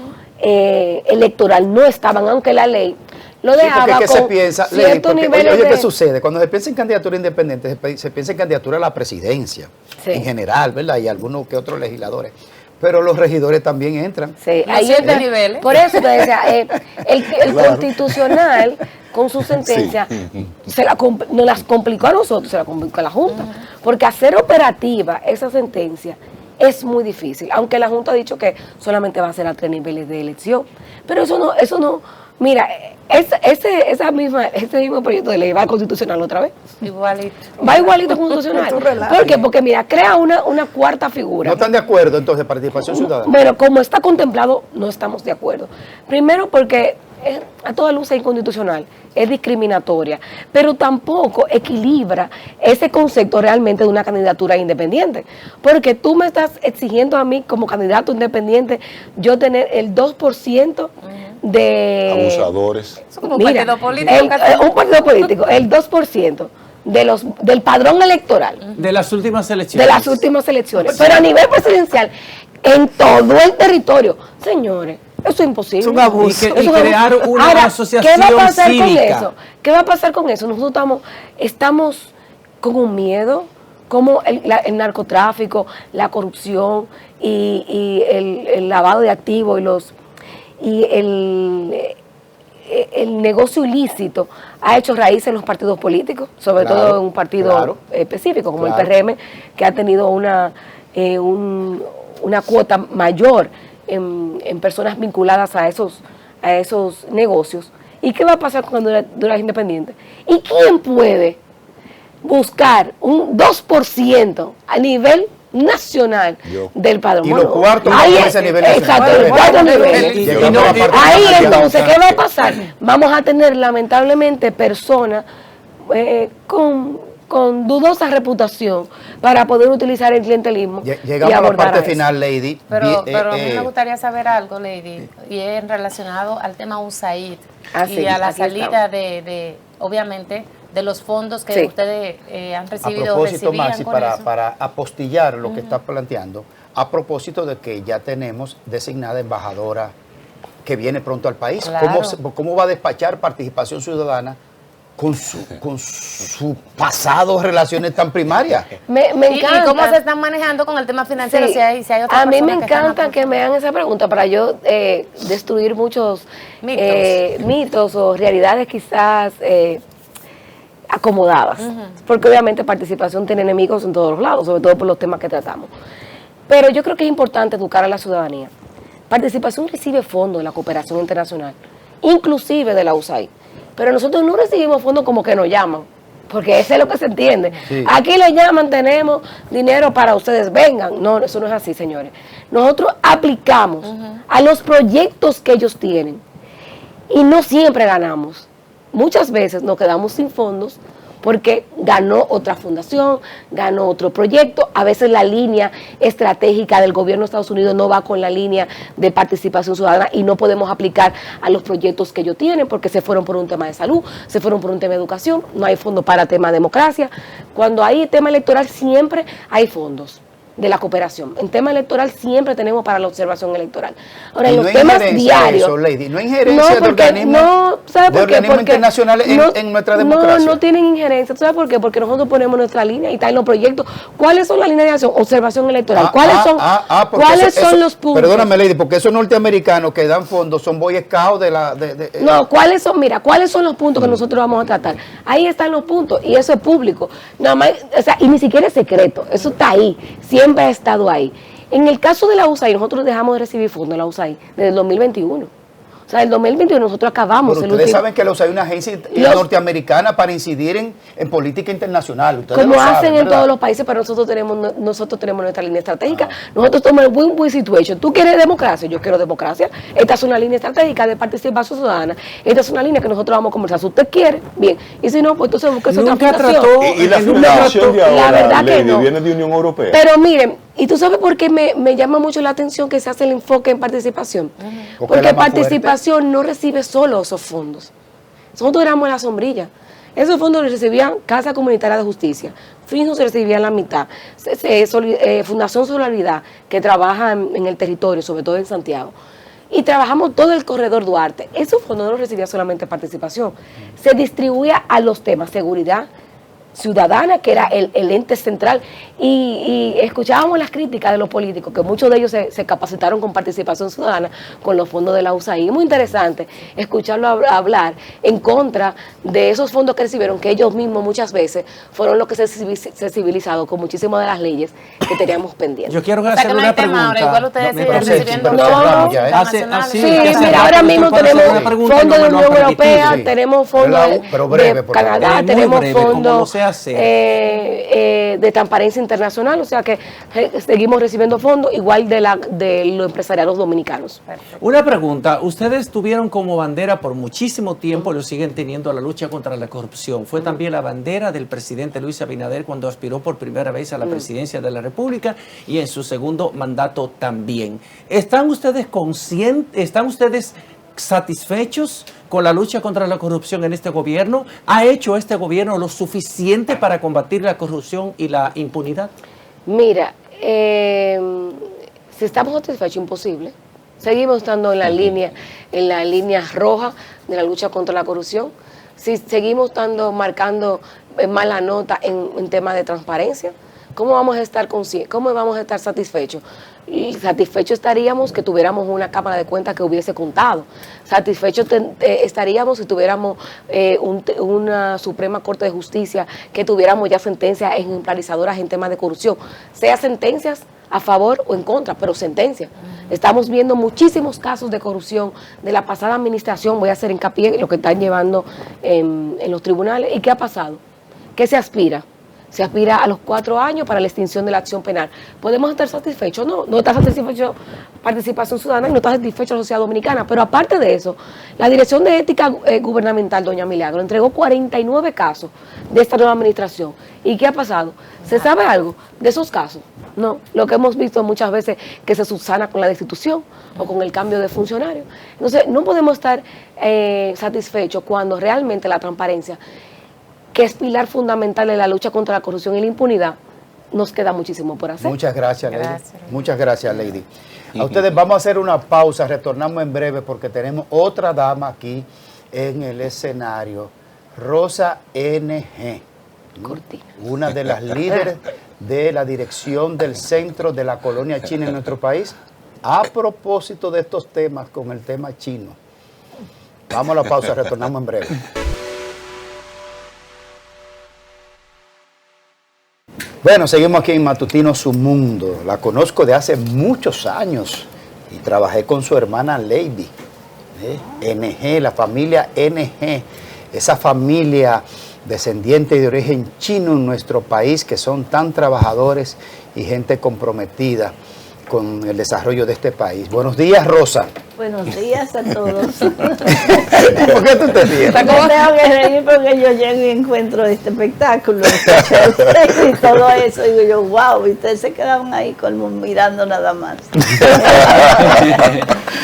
electoral no estaban, aunque la ley lo Sí, dejaba porque ¿qué con se piensa? ciertos niveles oye, de... ¿qué sucede? Cuando se piensa en candidatura independiente, se piensa en candidatura a la presidencia, Sí. en general, ¿verdad? Y algunos que otros legisladores. Pero los regidores también entran. Sí, No ahí siete entra- niveles. Por eso te decía, el constitucional con su sentencia nos las complicó a nosotros, se la complicó a la Junta, porque hacer operativa esa sentencia es muy difícil, aunque la Junta ha dicho que solamente va a ser a 3 niveles de elección, pero eso no, mira, ese mismo proyecto de ley va al constitucional otra vez. Igualito. Va igualito constitucional. Tú relajas. ¿Por qué? Porque mira, crea una cuarta figura. ¿No están de acuerdo entonces participación ciudadana? Bueno, como está contemplado, no estamos de acuerdo. Primero porque a toda luz es inconstitucional, es discriminatoria, pero tampoco equilibra ese concepto realmente de una candidatura independiente. Porque tú me estás exigiendo a mí como candidato independiente yo tener el 2% de... Abusadores. Es como un partido político. un partido político, el 2% del padrón electoral De las últimas elecciones. de las últimas elecciones, pero a nivel presidencial, en todo el territorio, señores, eso es imposible. Es un abuso. Y Es un crear abuso. una Ahora, asociación ¿qué va a pasar cívica? con eso? ¿Qué va a pasar con eso? Nosotros estamos con un miedo, como el narcotráfico, la corrupción y el lavado de activos y el negocio ilícito ha hecho raíces en los partidos políticos, sobre Claro, todo en un partido claro. específico como Claro. el PRM, que ha tenido una cuota mayor en personas vinculadas a esos negocios. ¿Y qué va a pasar cuando duras independiente? ¿Y quién puede buscar un 2% a nivel nacional Yo. del padrón? Y los cuartos no ahí con ese nivel exacto, nacional. los cuartos niveles. Llegamos Y no- a la parte ahí nacional. entonces, ¿qué va a pasar? Vamos a tener lamentablemente personas con dudosa reputación para poder utilizar el clientelismo y Llegamos a la abordar parte a eso. final, Lady. Pero a mí me gustaría saber algo, Lady, y es relacionado al tema USAID Ah, y sí, a la aquí salida de, obviamente, de los fondos que Sí. ustedes han A recibido, propósito, recibían Maxi, con para, eso. para apostillar lo que está planteando, a propósito de que ya tenemos designada embajadora que viene pronto al país. Claro. ¿Cómo va a despachar participación ciudadana con su pasado relaciones tan primarias? Me ¿Y encanta. cómo se están manejando con el tema financiero? Sí. Si hay otras A mí me personas que están encanta que me hagan esa pregunta para yo destruir muchos mitos o realidades quizás acomodadas. Porque obviamente participación tiene enemigos en todos los lados, sobre todo por los temas que tratamos. Pero yo creo que es importante educar a la ciudadanía. Participación recibe fondos de la cooperación internacional, inclusive de la USAID. Pero nosotros no recibimos fondos como que nos llaman, porque eso es lo que se entiende. Sí. Aquí le llaman, tenemos dinero para ustedes, vengan. No, eso no es así, señores. Nosotros aplicamos a los proyectos que ellos tienen y no siempre ganamos. Muchas veces nos quedamos sin fondos porque ganó otra fundación, ganó otro proyecto. A veces la línea estratégica del gobierno de Estados Unidos no va con la línea de participación ciudadana y no podemos aplicar a los proyectos que ellos tienen porque se fueron por un tema de salud, se fueron por un tema de educación, no hay fondos para tema de democracia. Cuando hay tema electoral siempre hay fondos de la cooperación. En tema electoral siempre tenemos para la observación electoral. Ahora, en los temas diarios... Eso, Lady, no hay injerencia de organismos, internacionales en nuestra democracia. No tienen injerencia. ¿Sabes por qué? Porque nosotros ponemos nuestra línea y está en los proyectos. ¿Cuáles son las líneas de acción? Observación electoral. ¿Cuáles son los puntos? Perdóname, Lady, porque esos norteamericanos que dan fondos son Boy Scouts de la... No, ¿cuáles son los puntos que nosotros vamos a tratar? Ahí están los puntos y eso es público. Nada más, o sea, y ni siquiera es secreto. Eso está ahí. Siempre ha estado ahí. En el caso de la USAID, nosotros dejamos de recibir fondos de la USAID desde el 2021. O sea, en el 2021 nosotros acabamos. Pero ustedes saben que la USAID es una agencia norteamericana para incidir en política internacional. Ustedes como lo saben, hacen en ¿verdad? todos los países, pero nosotros tenemos nuestra línea estratégica. Nosotros tomamos el win-win situation. Tú quieres democracia, yo quiero democracia. Esta es una línea estratégica de participación ciudadana. Esta es una línea que nosotros vamos a conversar. Si usted quiere, bien. Y si no, pues entonces busque otra fundación. Y la fundación de ahora, la verdad Lady, que no. viene de Unión Europea. Pero miren, ¿y tú sabes por qué me llama mucho la atención que se hace el enfoque en participación? Porque participación no recibe solo esos fondos. Nosotros éramos la sombrilla. Esos fondos los recibían Casa Comunitaria de Justicia, FINJO se recibían la mitad, Fundación Solidaridad, que trabaja en el territorio, sobre todo en Santiago. Y trabajamos todo el corredor Duarte. Esos fondos no los recibía solamente participación, se distribuía a los temas seguridad ciudadana, que era el ente central, y escuchábamos las críticas de los políticos, que muchos de ellos se capacitaron con participación ciudadana con los fondos de la USAID. Muy interesante escucharlo hablar en contra de esos fondos que recibieron, que ellos mismos muchas veces fueron los que se sensibilizaron con muchísimas de las leyes que teníamos pendientes. Yo quiero hacer una pregunta. Ahora, igual ustedes siguen recibiendo mira, ahora mismo tenemos fondos de la Unión Europea, tenemos fondos de Canadá, tenemos fondos de transparencia internacional, o sea que seguimos recibiendo fondos igual de los empresariados dominicanos. Perfecto. Una pregunta, ustedes tuvieron como bandera por muchísimo tiempo, lo siguen teniendo, la lucha contra la corrupción. Fue también la bandera del presidente Luis Abinader cuando aspiró por primera vez a la presidencia de la República y en su segundo mandato también. ¿Están ustedes conscientes, están ustedes satisfechos con la lucha contra la corrupción en este gobierno? ¿Ha hecho este gobierno lo suficiente para combatir la corrupción y la impunidad? Mira, si estamos satisfechos, imposible. Seguimos estando en la línea roja de la lucha contra la corrupción. Si seguimos marcando mala nota en temas de transparencia, ¿cómo vamos a estar conscientes? ¿Cómo vamos a estar satisfechos? Y satisfechos estaríamos que tuviéramos una Cámara de Cuentas que hubiese contado. Satisfechos estaríamos si tuviéramos una Suprema Corte de Justicia que tuviéramos ya sentencias ejemplarizadoras en temas de corrupción. Sea sentencias a favor o en contra, pero sentencias. Estamos viendo muchísimos casos de corrupción de la pasada administración. Voy a hacer hincapié en lo que están llevando en los tribunales. ¿Y qué ha pasado? ¿Qué se aspira? Se aspira a los 4 años para la extinción de la acción penal. ¿Podemos estar satisfechos? No está satisfecho Participación Ciudadana y no está satisfecha la sociedad dominicana. Pero aparte de eso, la Dirección de Ética Gubernamental, doña Milagro, entregó 49 casos de esta nueva administración. ¿Y qué ha pasado? ¿Se sabe algo de esos casos? No. Lo que hemos visto muchas veces que se subsana con la destitución o con el cambio de funcionarios. Entonces, no podemos estar satisfechos cuando realmente la transparencia, que es pilar fundamental de la lucha contra la corrupción y la impunidad, nos queda muchísimo por hacer. Muchas gracias, Lady. Muchas gracias, Lady. A ustedes vamos a hacer una pausa, retornamos en breve porque tenemos otra dama aquí en el escenario, Rosa NG, una de las líderes de la dirección del centro de la colonia china en nuestro país, a propósito de estos temas con el tema chino. Vamos a la pausa, retornamos en breve. Bueno, seguimos aquí en Matutino Su Mundo. La conozco de hace muchos años y trabajé con su hermana Lady, NG, la familia NG, esa familia descendiente de origen chino en nuestro país que son tan trabajadores y gente comprometida. con el desarrollo de este país. Buenos días, Rosa. Buenos días a todos. ¿Por qué tú te ríes? Me tengo que reír porque yo llego y encuentro este espectáculo y todo eso. Y digo yo, wow, y ustedes se quedaban ahí mirando nada más.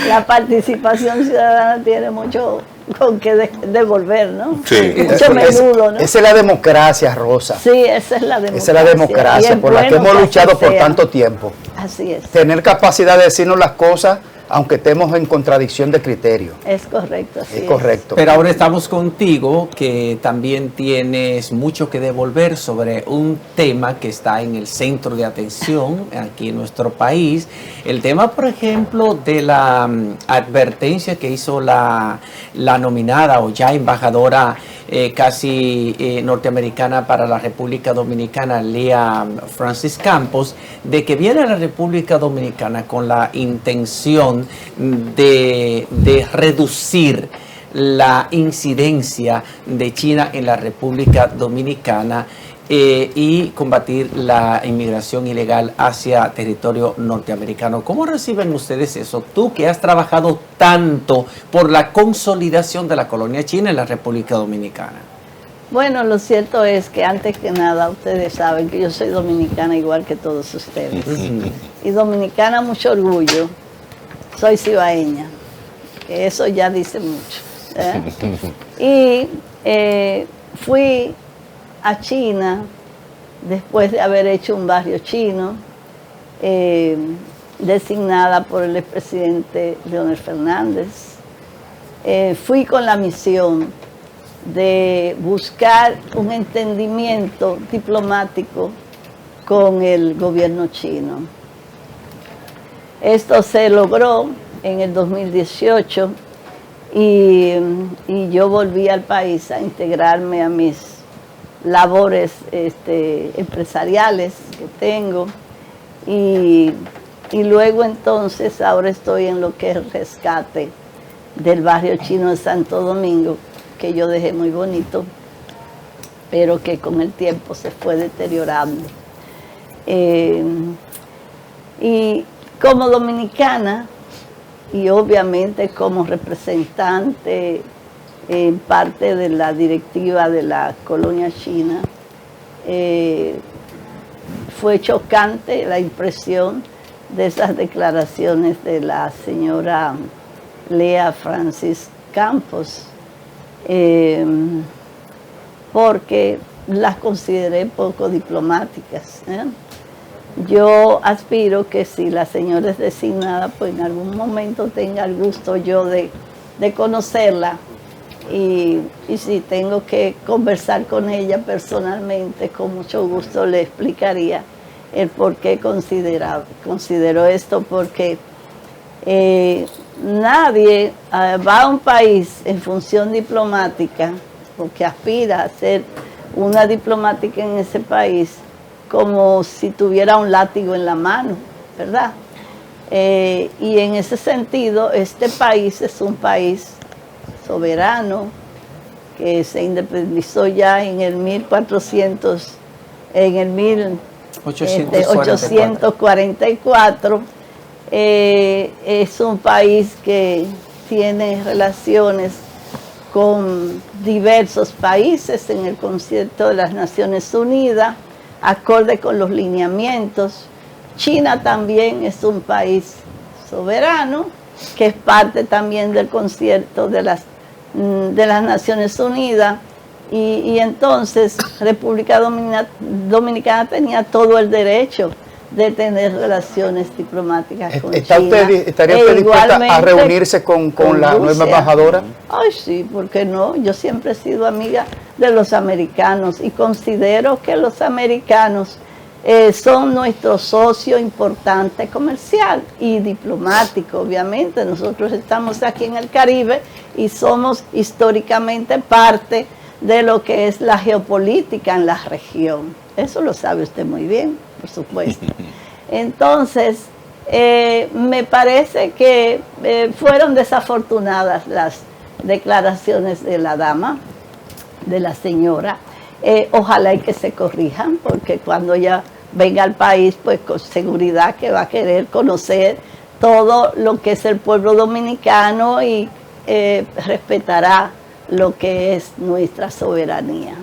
La participación ciudadana tiene mucho con qué devolver, ¿no? Sí. Mucho menudo, ¿no? Esa es la democracia, Rosa. Sí, esa es la democracia. Esa es la democracia por la que hemos luchado por tanto tiempo. Así es. Tener capacidad de decirnos las cosas aunque estemos en contradicción de criterio. Es correcto, así es correcto. Pero ahora estamos contigo, que también tienes mucho que devolver sobre un tema que está en el centro de atención aquí en nuestro país. El tema, por ejemplo, de la advertencia que hizo la nominada o ya embajadora casi norteamericana para la República Dominicana, Lea Francis Campos, de que viene a la República Dominicana con la intención de reducir la incidencia de China en la República Dominicana y combatir la inmigración ilegal hacia territorio norteamericano. ¿Cómo reciben ustedes eso? Tú que has trabajado tanto por la consolidación de la colonia china en la República Dominicana. Bueno, lo cierto es que antes que nada ustedes saben que yo soy dominicana igual que todos ustedes. Y dominicana mucho orgullo. Soy cibaeña, que eso ya dice mucho. Y fui a China después de haber hecho un barrio chino, designada por el expresidente Leonel Fernández. Fui con la misión de buscar un entendimiento diplomático con el gobierno chino. Esto se logró en el 2018 y yo volví al país a integrarme a mis labores empresariales que tengo y luego entonces ahora estoy en lo que es el rescate del barrio chino de Santo Domingo, que yo dejé muy bonito, pero que con el tiempo se fue deteriorando. Y como dominicana y obviamente como representante en parte de la directiva de la colonia china, fue chocante la impresión de esas declaraciones de la señora Lea Francis Campos, porque las consideré poco diplomáticas. Yo aspiro que si la señora es designada, pues en algún momento tenga el gusto yo de conocerla y si tengo que conversar con ella personalmente, con mucho gusto le explicaría el por qué considero esto, porque nadie va a un país en función diplomática o que aspira a ser una diplomática en ese país como si tuviera un látigo en la mano, ¿verdad? Y en ese sentido, este país es un país soberano que se independizó ya en el 1844. Es un país que tiene relaciones con diversos países en el concierto de las Naciones Unidas, acorde con los lineamientos. China también es un país soberano, que es parte también del concierto de las Naciones Unidas, y entonces República Dominicana tenía todo el derecho de tener relaciones diplomáticas con China. ¿Estaría usted dispuesta a reunirse con la nueva embajadora? Ay, sí, ¿por qué no? Yo siempre he sido amiga de los americanos y considero que los americanos son nuestro socio importante comercial y diplomático, obviamente. Nosotros estamos aquí en el Caribe y somos históricamente parte de lo que es la geopolítica en la región. Eso lo sabe usted muy bien, por supuesto. Entonces, me parece que fueron desafortunadas las declaraciones de la dama, de la señora. Ojalá y que se corrijan, porque cuando ella venga al país, pues con seguridad que va a querer conocer todo lo que es el pueblo dominicano y respetará lo que es nuestra soberanía.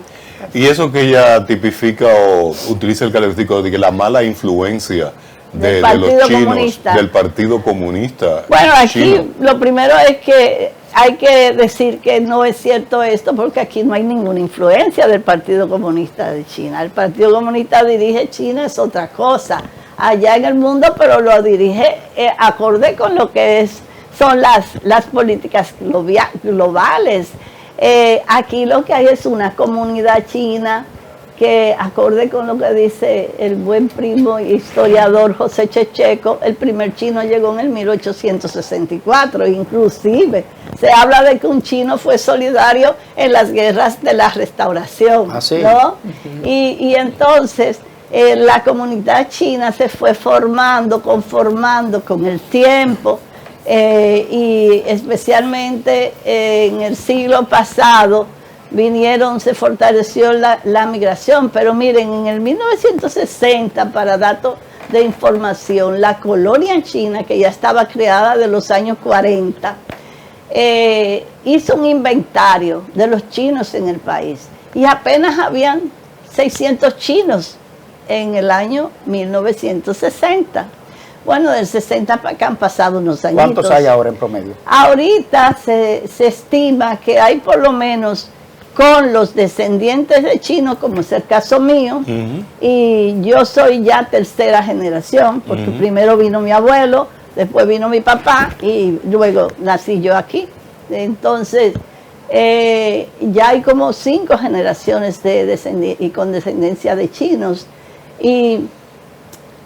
Y eso que ella tipifica o utiliza el calificativo de que la mala influencia de los chinos, comunista. del Partido Comunista. Bueno, aquí chino. lo primero es que hay que decir que no es cierto esto, porque aquí no hay ninguna influencia del Partido Comunista de China. El Partido Comunista dirige China, es otra cosa, allá en el mundo, pero lo dirige acorde con lo que son las políticas globales. Aquí lo que hay es una comunidad china que, acorde con lo que dice el buen primo historiador José Checheco, el primer chino llegó en el 1864, inclusive se habla de que un chino fue solidario en las guerras de la Restauración, ¿no? Y entonces la comunidad china se fue conformando con el tiempo, y especialmente en el siglo pasado se fortaleció la migración, pero miren, en el 1960, para datos de información, la colonia china, que ya estaba creada de los años 40, hizo un inventario de los chinos en el país, y apenas habían 600 chinos en el año 1960. Bueno, del 60 para acá han pasado unos años. ¿Cuántos hay ahora en promedio? Ahorita se estima que hay por lo menos, con los descendientes de chinos, como es el caso mío, y yo soy ya tercera generación, porque primero vino mi abuelo, después vino mi papá, y luego nací yo aquí. Entonces, ya hay como 5 generaciones y con descendencia de chinos, y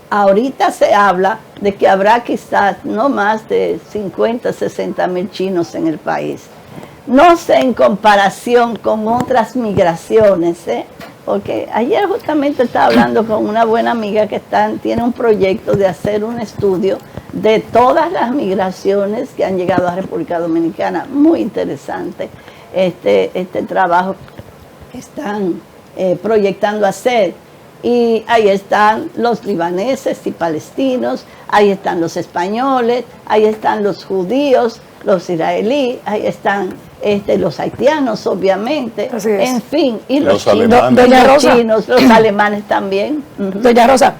ahorita se habla de que habrá quizás no más de 50, 60 mil chinos en el país. No sé en comparación con otras migraciones, porque ayer justamente estaba hablando con una buena amiga que tiene un proyecto de hacer un estudio de todas las migraciones que han llegado a República Dominicana. Muy interesante este trabajo que están proyectando hacer. Y ahí están los libaneses y palestinos, ahí están los españoles, ahí están los judíos, los israelíes, ahí están los haitianos, obviamente, en fin, y los chinos, los alemanes también. Doña Rosa,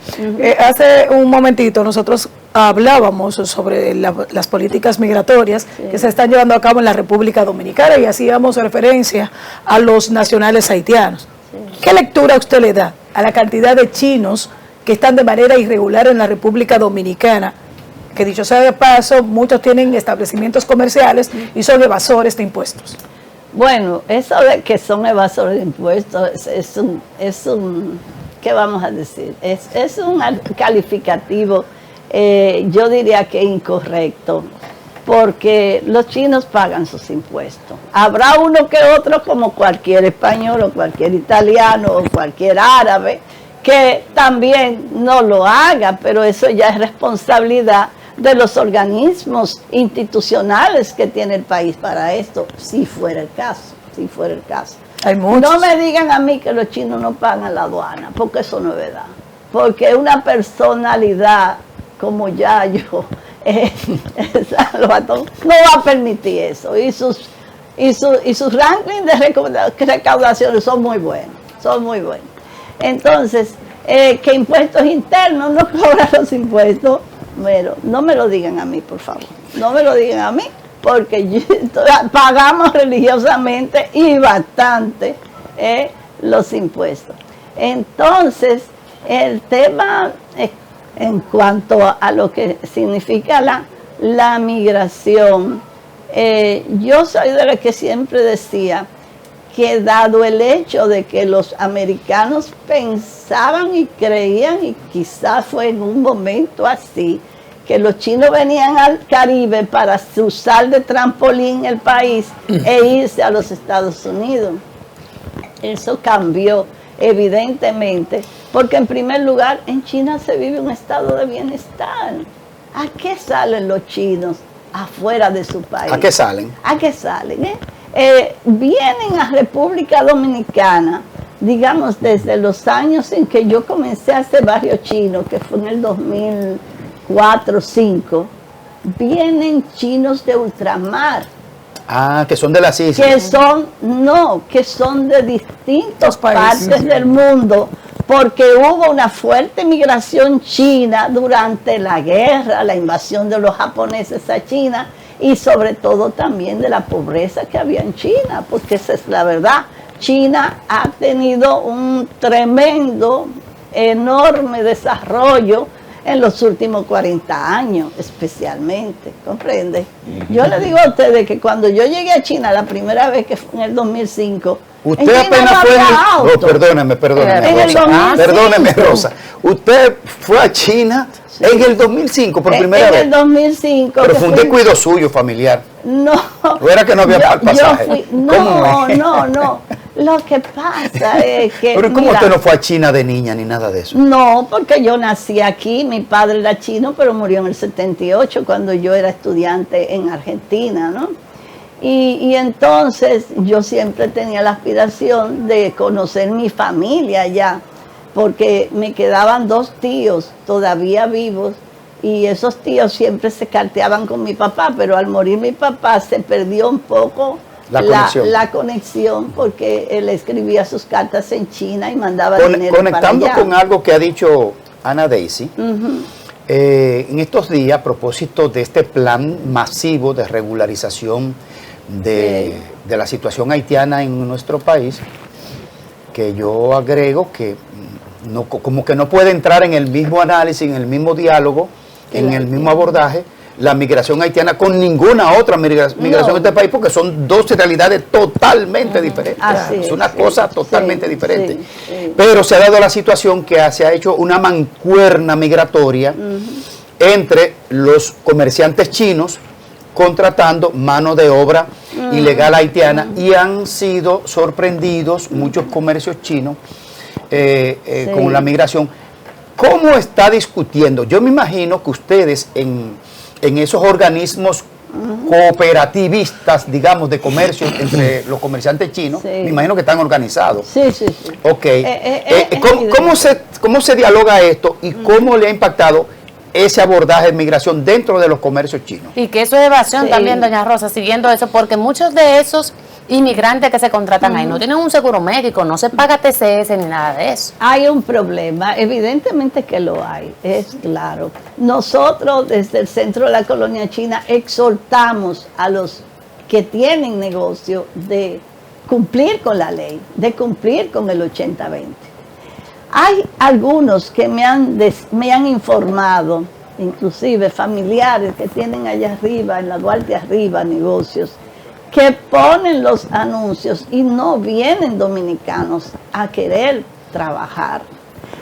hace un momentito nosotros hablábamos sobre las políticas migratorias que se están llevando a cabo en la República Dominicana y hacíamos referencia a los nacionales haitianos. ¿Qué lectura usted le da a la cantidad de chinos que están de manera irregular en la República Dominicana? Que dicho sea de paso, muchos tienen establecimientos comerciales y son evasores de impuestos. Bueno, eso de que son evasores de impuestos es un ¿qué vamos a decir? Es un calificativo, yo diría que incorrecto, porque los chinos pagan sus impuestos. Habrá uno que otro, como cualquier español o cualquier italiano o cualquier árabe, que también no lo haga, pero eso ya es responsabilidad de los organismos institucionales que tiene el país para esto, si fuera el caso. Hay muchos. No me digan a mí que los chinos no pagan la aduana, porque eso no es verdad. Porque una personalidad como Yayo, Salvatón, no va a permitir eso. Y sus rankings de recaudaciones son muy buenos. Entonces, que impuestos internos no cobran los impuestos, pero no me lo digan a mí, por favor. No me lo digan a mí, porque pagamos religiosamente y bastante los impuestos. Entonces, el tema en cuanto a lo que significa la migración, yo soy de la que siempre decía que, dado el hecho de que los americanos pensaban y creían, y quizás fue en un momento así, que los chinos venían al Caribe para usar de trampolín el país e irse a los Estados Unidos. Eso cambió evidentemente, porque en primer lugar en China se vive un estado de bienestar. ¿A qué salen los chinos afuera de su país? ¿A qué salen? ¿A qué salen? Vienen a República Dominicana digamos, desde los años en que yo comencé a hacer barrio chino, que fue en el 2004-2005, vienen chinos de ultramar. Ah, que son de las islas. Que son de distintas partes del mundo, porque hubo una fuerte migración china durante la guerra, la invasión de los japoneses a China, y sobre todo también de la pobreza que había en China, porque esa es la verdad. China ha tenido un tremendo, enorme desarrollo en los últimos 40 años, especialmente, ¿comprende? Yo le digo a ustedes que cuando yo llegué a China la primera vez, que fue en el 2005, usted apenas fue perdóneme, Rosa. Perdóneme, Rosa. Usted fue a China en el 2005 por primera vez. En el 2005. Pero fue un descuido suyo, familiar. No. ¿O era que no había pasaje? No. Lo que pasa es que... Pero ¿cómo usted no fue a China de niña ni nada de eso? No, porque yo nací aquí, mi padre era chino, pero murió en el 78 cuando yo era estudiante en Argentina, ¿no? Y entonces yo siempre tenía la aspiración de conocer mi familia allá, porque me quedaban 2 tíos todavía vivos, y esos tíos siempre se carteaban con mi papá, pero al morir mi papá se perdió un poco la conexión, porque él escribía sus cartas en China y mandaba dinero conectando para allá. con algo que ha dicho Ana Daisy, en estos días, a propósito de este plan masivo de regularización de la situación haitiana en nuestro país, que yo agrego que como que no puede entrar en el mismo análisis, en el mismo diálogo, en el mismo abordaje, la migración haitiana con ninguna otra migración de este país, porque son 2 realidades totalmente diferentes. Es una cosa totalmente diferente. Pero se ha dado la situación que se ha hecho una mancuerna migratoria entre los comerciantes chinos contratando mano de obra ilegal haitiana, y han sido sorprendidos muchos comercios chinos con la migración. ¿Cómo está discutiendo? Yo me imagino que ustedes en esos organismos cooperativistas, digamos, de comercio entre los comerciantes chinos, me imagino que están organizados. Sí. Ok. ¿Cómo se dialoga esto y cómo le ha impactado ese abordaje de migración dentro de los comercios chinos? Y que eso es evasión también, doña Rosa, siguiendo eso, porque muchos de esos inmigrantes que se contratan ahí no tienen un seguro médico, no se paga TCS ni nada de eso. Hay un problema, evidentemente que lo hay, es claro. Nosotros desde el Centro de la Colonia China exhortamos a los que tienen negocio de cumplir con la ley, de cumplir con el 80-20. Hay algunos que me han informado, inclusive familiares que tienen allá arriba, en la Duarte arriba, negocios, que ponen los anuncios y no vienen dominicanos a querer trabajar.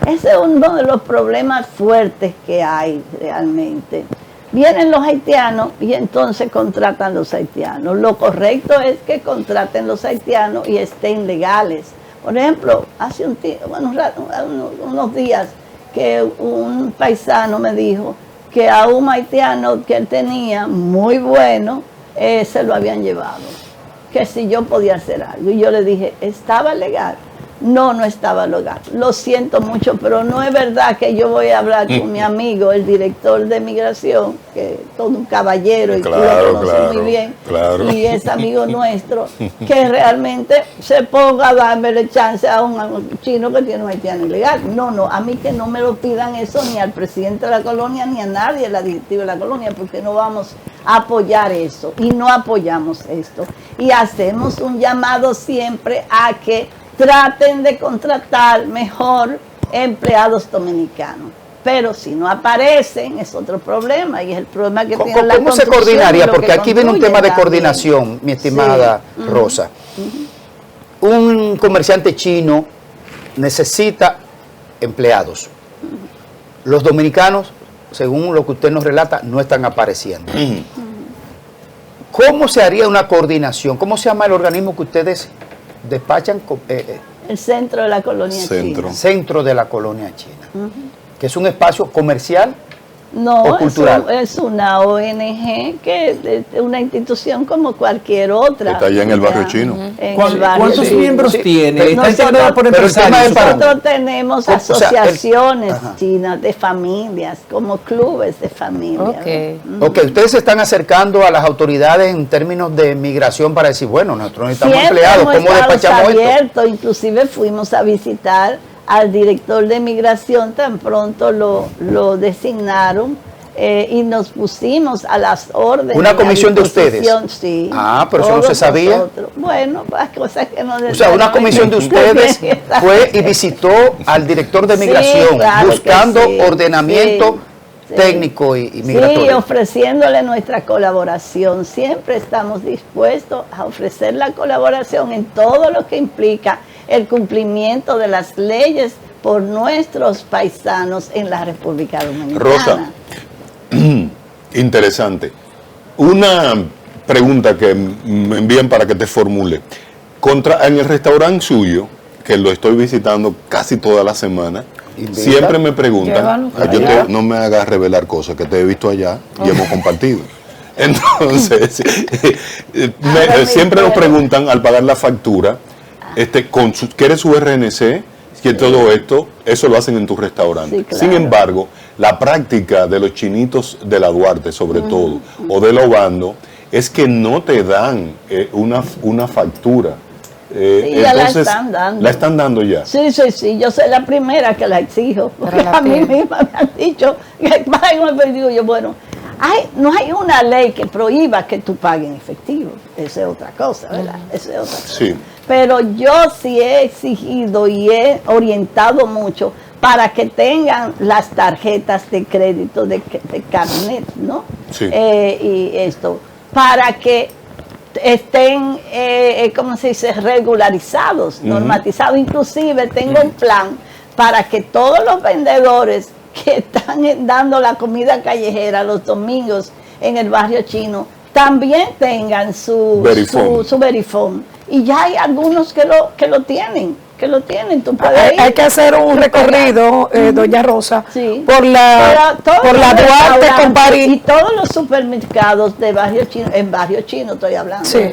Ese es uno de los problemas fuertes que hay realmente. Vienen los haitianos y entonces contratan los haitianos. Lo correcto es que contraten los haitianos y estén legales. Por ejemplo, hace unos días que un paisano me dijo que a un haitiano que él tenía muy bueno, se lo habían llevado, que si yo podía hacer algo. Y yo le dije, ¿estaba legal? No estaba legal. Lo siento mucho, pero no es verdad que yo voy a hablar con mi amigo, el director de migración, que es todo un caballero y tú lo conoces muy bien, y es amigo nuestro, que realmente se ponga a darme chance a un chino que tiene un haitiano ilegal. No, a mí que no me lo pidan eso ni al presidente de la colonia ni a nadie de la directiva de la colonia, porque no vamos a apoyar eso y no apoyamos esto. Y hacemos un llamado siempre a que traten de contratar mejor empleados dominicanos. Pero si no aparecen, es otro problema, y es el problema que tiene la ¿Cómo se coordinaría? Porque aquí viene un tema de coordinación, mi estimada Rosa. Un comerciante chino necesita empleados. Los dominicanos, según lo que usted nos relata, no están apareciendo. ¿Cómo se haría una coordinación? ¿Cómo se llama el organismo que ustedes despachan? El Centro de la Colonia China. Centro de la Colonia China. Que es un espacio comercial No, o cultural? es una ONG que es una institución como cualquier otra. Está allá en el barrio chino. En el barrio ¿Cuántos chino. miembros tiene? Pero Está integrado por pero el tema empresarios. es para- supongo. Nosotros tenemos O sea, asociaciones ajá. chinas de familias, como clubes de familia. Ok. Ok, ustedes se están acercando a las autoridades en términos de migración para decir, bueno, nosotros necesitamos Siempre empleados, hemos ¿cómo estado despachamos esto? abiertos, inclusive fuimos a visitar al director de migración, tan pronto lo designaron, y nos pusimos a las órdenes. ¿Una a comisión de ustedes? disposición, Sí. Ah, pero eso no se todos sabía. nosotros. Bueno, las cosas que no O sea, una comisión de ustedes fue y visitó al director de Sí, migración claro que buscando sí, ordenamiento sí. técnico y Sí, migratorio. ofreciéndole nuestra colaboración. Siempre estamos dispuestos a ofrecer la colaboración en todo lo que implica el cumplimiento de las leyes por nuestros paisanos en la República Dominicana. Rosa, interesante. Una pregunta que me envían para que te formule. En el restaurante suyo, que lo estoy visitando casi toda la semana, Invita. siempre me preguntan, Llévalo, no me hagas revelar cosas que te he visto allá y hemos compartido. Entonces, siempre nos preguntan al pagar la factura, ¿quieres su RNC? Que todo esto, eso lo hacen en tu restaurante. Sí, claro. Sin embargo, la práctica de los chinitos de la Duarte, sobre todo, o de la Obando, es que no te dan una factura. ya la están dando. La están dando ya. Sí, yo soy la primera que la exijo, porque Pero la a mí tiene. misma me han dicho que paguen en efectivo. Yo, bueno, no hay una ley que prohíba que tú pagues en efectivo. Esa es otra cosa, ¿verdad? Esa es otra cosa. Sí. Pero yo sí he exigido y he orientado mucho para que tengan las tarjetas de crédito de carnet, ¿no? Sí. Y esto, para que estén, ¿cómo se dice?, regularizados, normatizados. Inclusive tengo un plan para que todos los vendedores que están dando la comida callejera los domingos en el barrio chino también tengan su Verifone. su Verifone. Y ya hay algunos que lo tienen. Tú puedes ir. Hay que hacer un recorrido, doña Rosa, Sí. por la Pero todos los Duarte con restaurantes París. y todos los supermercados de barrio chino, en barrio chino estoy hablando, Sí.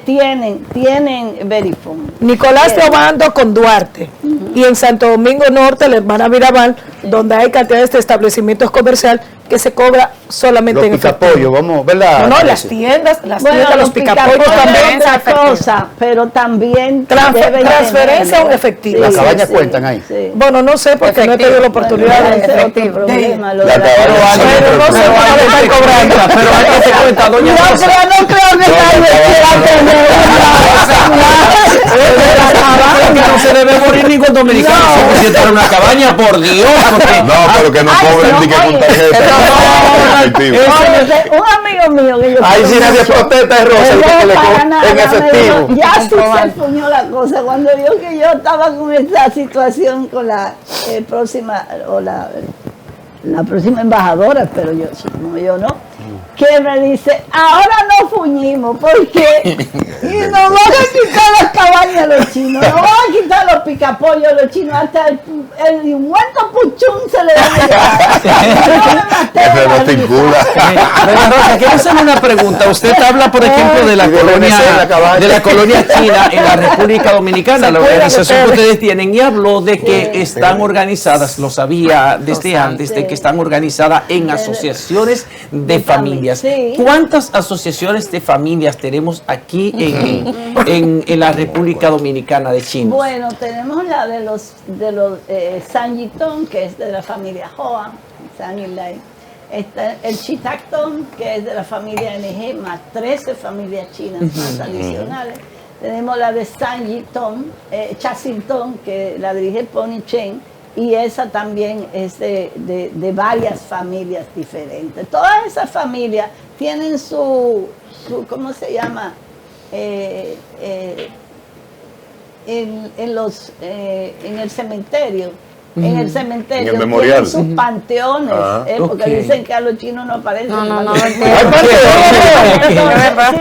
tienen Verifone. Nicolás de Obando con Duarte. Y en Santo Domingo Norte, la hermana Mirabal, donde hay cantidades de establecimientos comerciales que se cobra solamente Los en efectivo. picapollos, vamos, ¿verdad? No, las Parece. tiendas, Bueno, los picapollos también. es otra cosa, pero también deben transferencia tenerlo. o efectivo. ¿Las cabañas cuentan ahí? Sí. Bueno, no sé, porque no he tenido la oportunidad Bueno, de ese es otro efectivo. problema, lo La de la- cabaña sí, pero no sé cómo le están cobrando. Pero hay que te cuenta, doña No Rosa. creo que nadie quiera tener Que no se debe morir ningún dominicano si visitar una cabaña, por Dios. Porque No, pero que no cobren no, ni que con oye, tarjeta. no, Efectivo. Un amigo mío que yo Ahí sí quiero nadie mucho, protesta, es Rosa, que el que no le para cobra nada, en me efectivo. dijo, ya sí se fuñó la cosa cuando vio que yo estaba con esta situación con la próxima o la próxima embajadora, pero yo supongo yo no, que me dice, ahora no fuñimos, porque y nos van a quitar las cabañas los chinos, nos van a quitar los picapollos los chinos, hasta el muerto puchún se le va a llevar. Yo me maté de Ese la no te risa. incula. Doña Rosa, quiero hacerle una pregunta. Usted habla, por ejemplo, de la Y de Venezuela, colonia caballo. de la colonia china en la República Dominicana, la cuidan organización que ustedes. ustedes tienen, y habló de que están organizadas, lo sabía desde antes, de que están organizadas en asociaciones de familias. Sí. ¿Cuántas asociaciones de familias tenemos aquí en la República Dominicana de chinos? Bueno, tenemos la de los San Yitong, que es de la familia Hoa, San Yilai. Está el Chitactón, que es de la familia NG, más 13 familias chinas más adicionales. Tenemos la de San Yitong, Chasintong, que la dirige Pony Chen, y esa también es de varias familias diferentes. Todas esas familias tienen su ¿cómo se llama? En el cementerio en el cementerio, En el memorial. tienen sus panteones, porque ok. dicen que a los chinos no aparecen. No. Sí,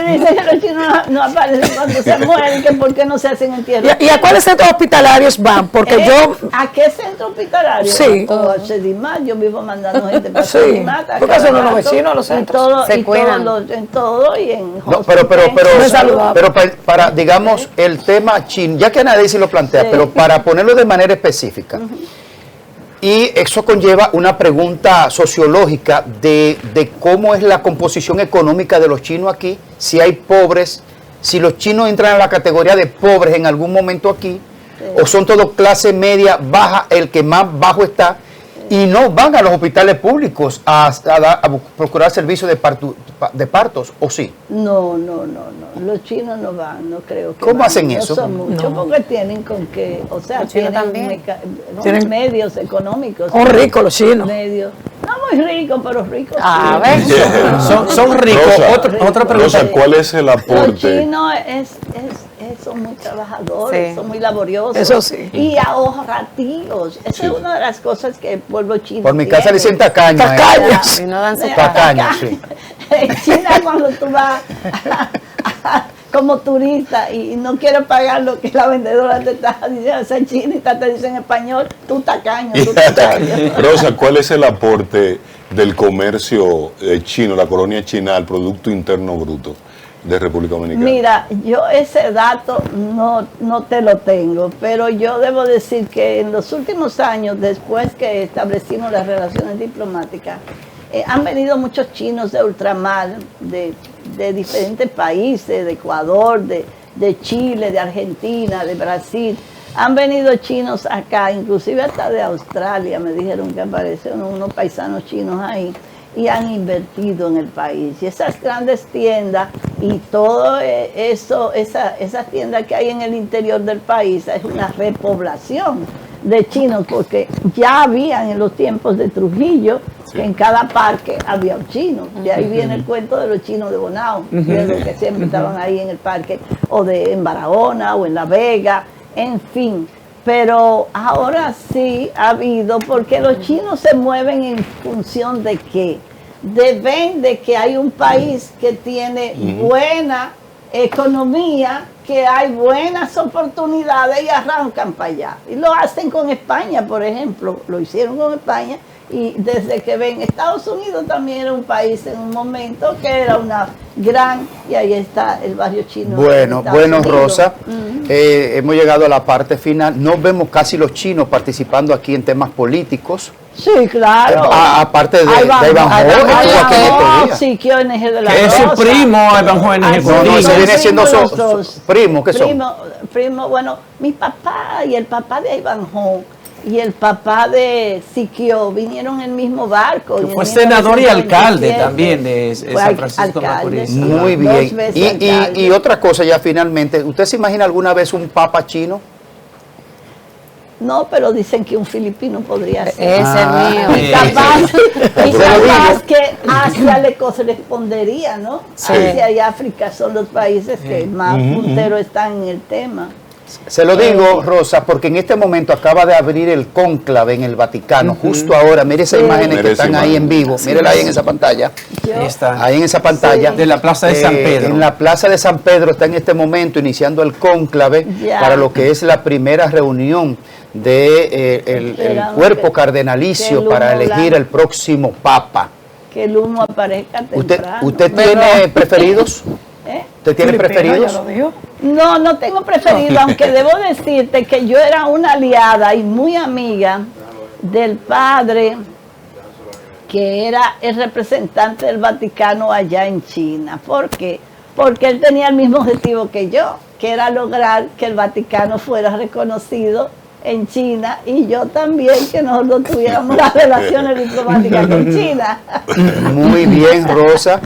dicen que los chinos no aparecen cuando se mueren, que por qué no se hacen entierros. ¿Y a cuáles centros hospitalarios van? Porque ¿A qué centro hospitalario? Sí. O a Sedimar, yo vivo mandando gente para Sí, Sedimar. a porque son cada unos rato, vecinos los y centros. todo, Se y cuidan. en todo y en No, pero Muy saludable. para, digamos, el tema chino, ya que Anaísi lo plantea, Sí. pero para ponerlo de manera específica, y eso conlleva una pregunta sociológica de cómo es la composición económica de los chinos aquí, si hay pobres, si los chinos entran en la categoría de pobres en algún momento aquí, o son todos clase media, baja, el que más bajo está, y no van a los hospitales públicos a procurar servicios de partos, ¿o sí? No, los chinos no van, no creo que ¿Cómo van, hacen no eso? son muchos, porque tienen con que, o sea, Los chinos tienen, también. Tienen- medios económicos. son ricos los chinos. Medios, no muy ricos, pero ricos. A sí. ver. Son ricos. Rosa, Otra pregunta. Rosa, ¿cuál es el Los aporte? chinos son muy trabajadores, Sí. son muy laboriosos. Eso sí. Y ahorrativos. Esa es una de las cosas que el pueblo chino Por mi casa le dicen tiene. tacaño. Tacaños. Y no dan su Tacaño, sí. En China, cuando tú vas como turista y no quieres pagar lo que la vendedora te está diciendo, esa chinita te dice en español, tú tacaño, tú tacaño. Rosa, ¿cuál es el aporte del comercio chino, la colonia china, al Producto Interno Bruto de República Dominicana? Mira, yo ese dato no te lo tengo, pero yo debo decir que en los últimos años, después que establecimos las relaciones diplomáticas, han venido muchos chinos de ultramar, de diferentes países, de Ecuador, de Chile, de Argentina, de Brasil. Han venido chinos acá, inclusive hasta de Australia, me dijeron que aparecieron unos paisanos chinos ahí, y han invertido en el país. Y esas grandes tiendas y todo eso, esas tiendas que hay en el interior del país, es una repoblación de chinos, porque ya habían en los tiempos de Trujillo, que en cada parque había un chino. De ahí viene el cuento de los chinos de Bonao, de los que siempre estaban ahí en el parque, o en Barahona, o en La Vega, en fin. Pero ahora sí ha habido, porque los chinos se mueven en función de qué. Ven de que hay un país que tiene buena economía, que hay buenas oportunidades y arrancan para allá. Y lo hacen con España, por ejemplo, lo hicieron con España, y desde que ven, Estados Unidos también era un país en un momento que era una gran, y ahí está el barrio chino. Bueno, en Estados Unidos. Rosa, hemos llegado a la parte final. No vemos casi los chinos participando aquí en temas políticos. Sí, claro. Aparte de Iván Siquio NG de la Que es su Rosa. primo, Iván Joven Ay, Ejecutivo. No, ese viene siendo los dos. primo, ¿qué son? Primo, bueno, mi papá y el papá de Iván Hong y el papá de Siquio vinieron en el mismo barco. Que en fue 1927. senador y alcalde también de Fue San Francisco de alcalde, Macorís. sí. Muy Dos bien. veces alcalde. Y otra cosa ya finalmente, ¿usted se imagina alguna vez un papa chino? No, pero dicen que un filipino podría ser. Ese es mío. Y capaz digo. que Asia le correspondería, ¿no? Sí. Asia y África son los países que más punteros están en el tema. Se lo digo, Rosa, porque en este momento acaba de abrir el cónclave en el Vaticano, justo ahora. Mire esas Sí. imágenes Mire que esa están ahí imagen. en vivo. Mírela ahí en esa pantalla. Yo- Ahí está. Ahí en esa pantalla. De la Plaza de San Pedro. En la Plaza de San Pedro está en este momento iniciando el cónclave Ya. para lo que es la primera reunión de el Esperamos cuerpo que cardenalicio el para humo elegir blanco. el próximo papa. que el humo aparezca temprano. ¿Usted tiene preferidos? ¿Eh? ¿Usted tiene Filipino, preferidos? ya lo dijo. No tengo preferido, aunque debo decirte que yo era una aliada y muy amiga del padre que era el representante del Vaticano allá en China. ¿Por qué? Porque él tenía el mismo objetivo que yo, que era lograr que el Vaticano fuera reconocido en China, y yo también, que nosotros tuviéramos las relaciones diplomáticas con China. Muy bien, Rosa.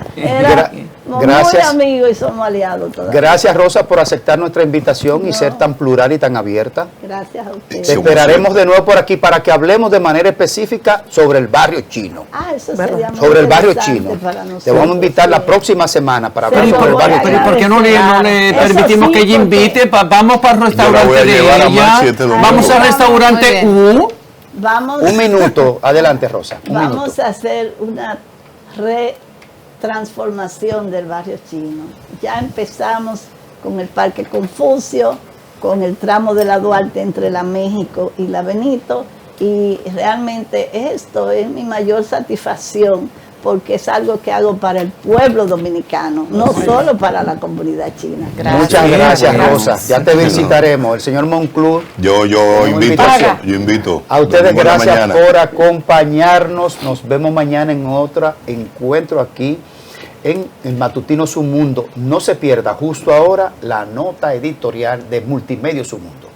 Muy Gracias. amigos y somos aliados todavía. Gracias, Rosa, por aceptar nuestra invitación y ser tan plural y tan abierta. Gracias a ustedes. Te esperaremos de nuevo por aquí para que hablemos de manera específica sobre el barrio chino. Eso sería muy Sobre el barrio interesante chino. para Te nosotros, vamos a invitar la sí. próxima semana para Sí, hablar pero sobre el voy barrio a chino. ¿Por qué no le Eso permitimos sí, que ella porque- invite? Vamos para el Yo la restaurante voy a de llevar a ella. Marchi este domingo. Vamos al Muy restaurante bien. U. Vamos, Un minuto, adelante Rosa. Un vamos minuto. a hacer una retransformación del barrio chino. Ya empezamos con el Parque Confucio, con el tramo de la Duarte entre la México y la Benito, y realmente esto es mi mayor satisfacción porque es algo que hago para el pueblo dominicano, no solo para la comunidad china. Muchas gracias, Bueno. Rosa. Ya te visitaremos. El señor Monclús, Yo invito, Paga. yo invito. a ustedes Nos vemos gracias mañana. por acompañarnos. Nos vemos mañana en otro encuentro aquí en el matutino Su Mundo. No se pierda justo ahora la nota editorial de Multimedia Su Mundo.